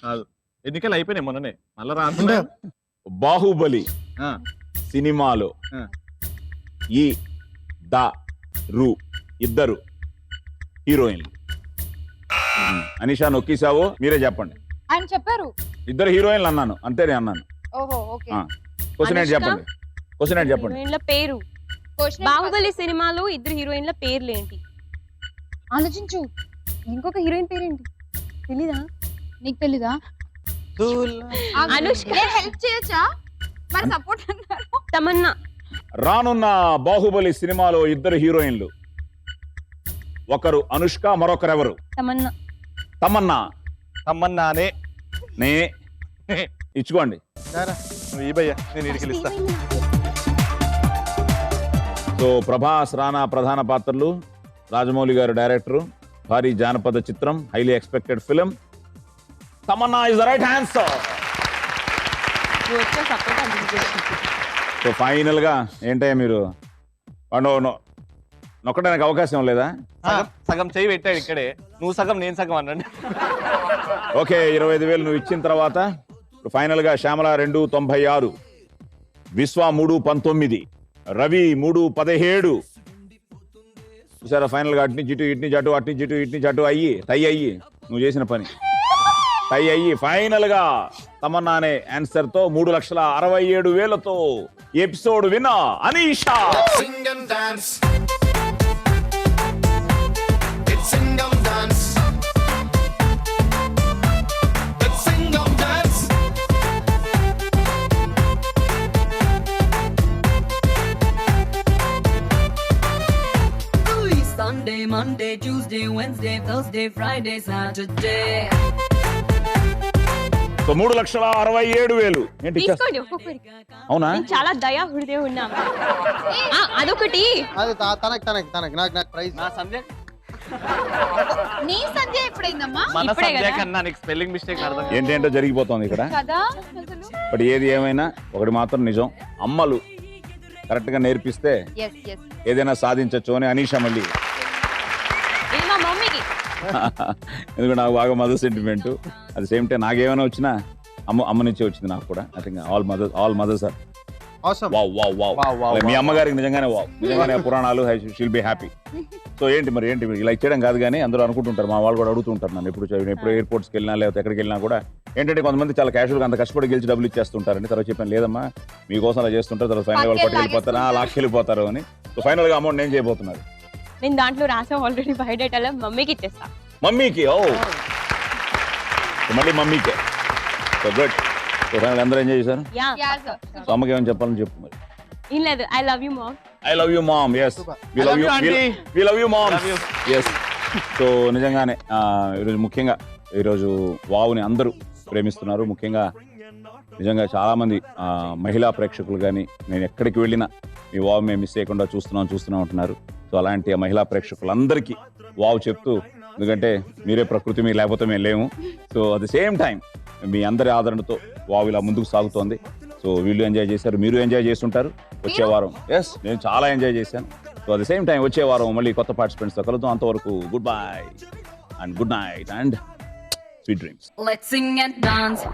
కాదు, ఎన్నికలు అయిపోయినాయి మొన్ననే, మళ్ళా రానున్నా. బాహుబలి ఆ. సినిమాలో ఆ. ఈ ద రు ఇద్దరు హీరోయిన్లు. అనీషా నొక్కేసావు, మీరే చెప్పండి. ఆయన చెప్పారు. ఇద్దరు హీరోయిన్లు అన్నాను, అంతే నేను అన్నాను. ఓహో ఓకే. క్వశ్చన్ ఏంటి అనుష్క? చెప్పండి, క్వశ్చన్ ఏంటి చెప్పండి. హీరోయిన్ల పేరు. బాహుబలి సినిమాలో ఇద్దరు హీరోయిన్ల పేర్లు ఏంటి? ఆలోచించు. ఇంకొక హీరోయిన్ పేరేంటి తెలీదా? నీకు తెలీదా? అనుష్క. నేను హెల్ప్ చేయొచ్చా? మరి సపోర్ట్ అన్నారు. తమన్నా. రానున్న బాహుబలి సినిమాలో ఇద్దరు హీరోయిన్లు, ఒకరు అనుష్క, మరొకరెవరు? తమన్నా. తమన్నా. తమ్మన్నానే. నే ఇచ్చుకోండి. నువ్వు ఈ భయ్యా, నేను ఇడికి ఇస్తా. సో ప్రభాస్, రానా ప్రధాన పాత్రలు, రాజమౌళి గారు డైరెక్టరు, భారీ జానపద చిత్రం, highly expected film. Tamannaah is the right answer. So final గా ఏంటయ్యా మీరు నొక్కడానికి అవకాశం లేదా? సగం చేయి పెట్టాడు ఇక్కడే, నువ్వు సగం నేను సగం అన్నాడు. ఓకే, 25,000 నువ్వు ఇచ్చిన తర్వాత ఫైనల్ గా శ్యామల 2:96, విశ్వ 3:19, రవి 3:17. చూసారా ఫైనల్ గా అటు నుంచి ఇటు, ఇటు నుంచి అటు, అటు నుంచి ఇటు, ఇటు నుంచి అటు అయ్యి టై అయ్యి నువ్వు చేసిన పని టై అయ్యి ఫైనల్ గా తమన్నా అనే ఆన్సర్ తో 3,67,000తో episode winner Anisha. Sing and dance. It's sing and dance. It's sing and dance. Sunday, Monday, Tuesday, Wednesday, Thursday, Friday, Saturday. So 3,67,000 ఏంటి ఇచ్చేస్తా? తీసుకోండి ఒక్కొక్కరికి. అవునా? నేను చాలా దయా హృదయం ఉన్నాం. అదొకటి. అది తనకి నాకు ప్రైజ్. నా సంధ్య, నీ సంధ్య ఎప్పుడైందమ్మా? మన ఇప్పుడే సంధ్య కదా. కన్నా నీకు స్పెల్లింగ్ మిస్టేక్ అర్థం కాదు. ఏంటేంటో జరిగిపోతుంది ఇక్కడ. కదా అసలు. బట్ ఏది ఏమైనా ఒకటి మాత్రం నిజం, అమ్మలు కరెక్ట్ గా నేర్పిస్తే ఎస్ ఎస్. ఏదైనా సాధించచ్చు అని అనీషా మళ్ళీ. ఇది మా మమ్మీకి. ఎందుకంటే నాకు బాగా mother sentiment. At same time నాకేమైనా వచ్చినా అమ్మ నుంచే వచ్చింది నాకు కూడా. I think all mothers are Awesome. Wow wow wow Wow, wow, మీ wow. అమ్మగారికి నిజంగానే వావ్ నిజంగానే పురాణాలు షీల్ బి హ్యాపీ. సో ఏంటి మరి ఏంటి ఇలా చేయడం కాదు కానీ అందరూ అనుకుంటుంటారు, మా వాళ్ళు కూడా అడుగుతుంటారు నన్ను ఎప్పుడు ఎయిర్పోర్ట్స్కి వెళ్ళినా లేకపోతే ఎక్కడికి వెళ్ళినా కూడా ఏంటంటే కొంతమంది చాలా క్యాషువల్గా అంత కష్టపడి గెలిచి డబ్బులు ఇచ్చేస్తుంటారని. తర్వాత చెప్పాను లేదమ్మా మీకోసం అలా చేస్తుంటారు, తర్వాత ఫైనల్ వాళ్ళు పట్టుకెళ్ళిపోతారు, లాక్కెళ్ళిపోతారు అని. సో ఫైనల్ గా అమౌంట్ నేను చేయబోతున్నారు నేను దాంట్లో రాసా ఆల్రెడీ బయోడేటాలో మమ్మీకి ఇచ్చేస్తా. మమ్మీకి. ఓ మళ్ళీ మమ్మీకే. So good. సో ఫైనల్ అందరూ ఎంజాయ్ చేశారు. Yeah, sir. సో అమ్మకి ఏమైనా చెప్పాలని చెప్పు మరి. ఏం లేదు, I love you mom. I love you mom. Yes we love you we love you mom. Yes. So నిజంగానే ఈరోజు ముఖ్యంగా ఈరోజు వావుని అందరూ ప్రేమిస్తున్నారు. ముఖ్యంగా నిజంగా చాలామంది మహిళా ప్రేక్షకులు కానీ నేను ఎక్కడికి వెళ్ళినా మీ వావ్ మేము మిస్ చేయకుండా చూస్తున్నాం అంటున్నారు. సో అలాంటి ఆ మహిళా ప్రేక్షకులందరికీ వావ్ చెప్తూ, ఎందుకంటే మీరే ప్రకృతి, మీరు లేకపోతే మేము లేము. So at the same time మీ అందరి ఆదరణతో వావ్ ఇలా ముందుకు సాగుతోంది. సో వీళ్ళు ఎంజాయ్ చేశారు, మీరు ఎంజాయ్ చేస్తుంటారు. వచ్చే వారం నేను చాలా ఎంజాయ్ చేశాను. So at the same time వచ్చే వారం మళ్ళీ కొత్త పార్టిసిపెంట్స్తో కలుద్దాం. అంతవరకు good bye and good night and sweet dreams. Let's sing and dance.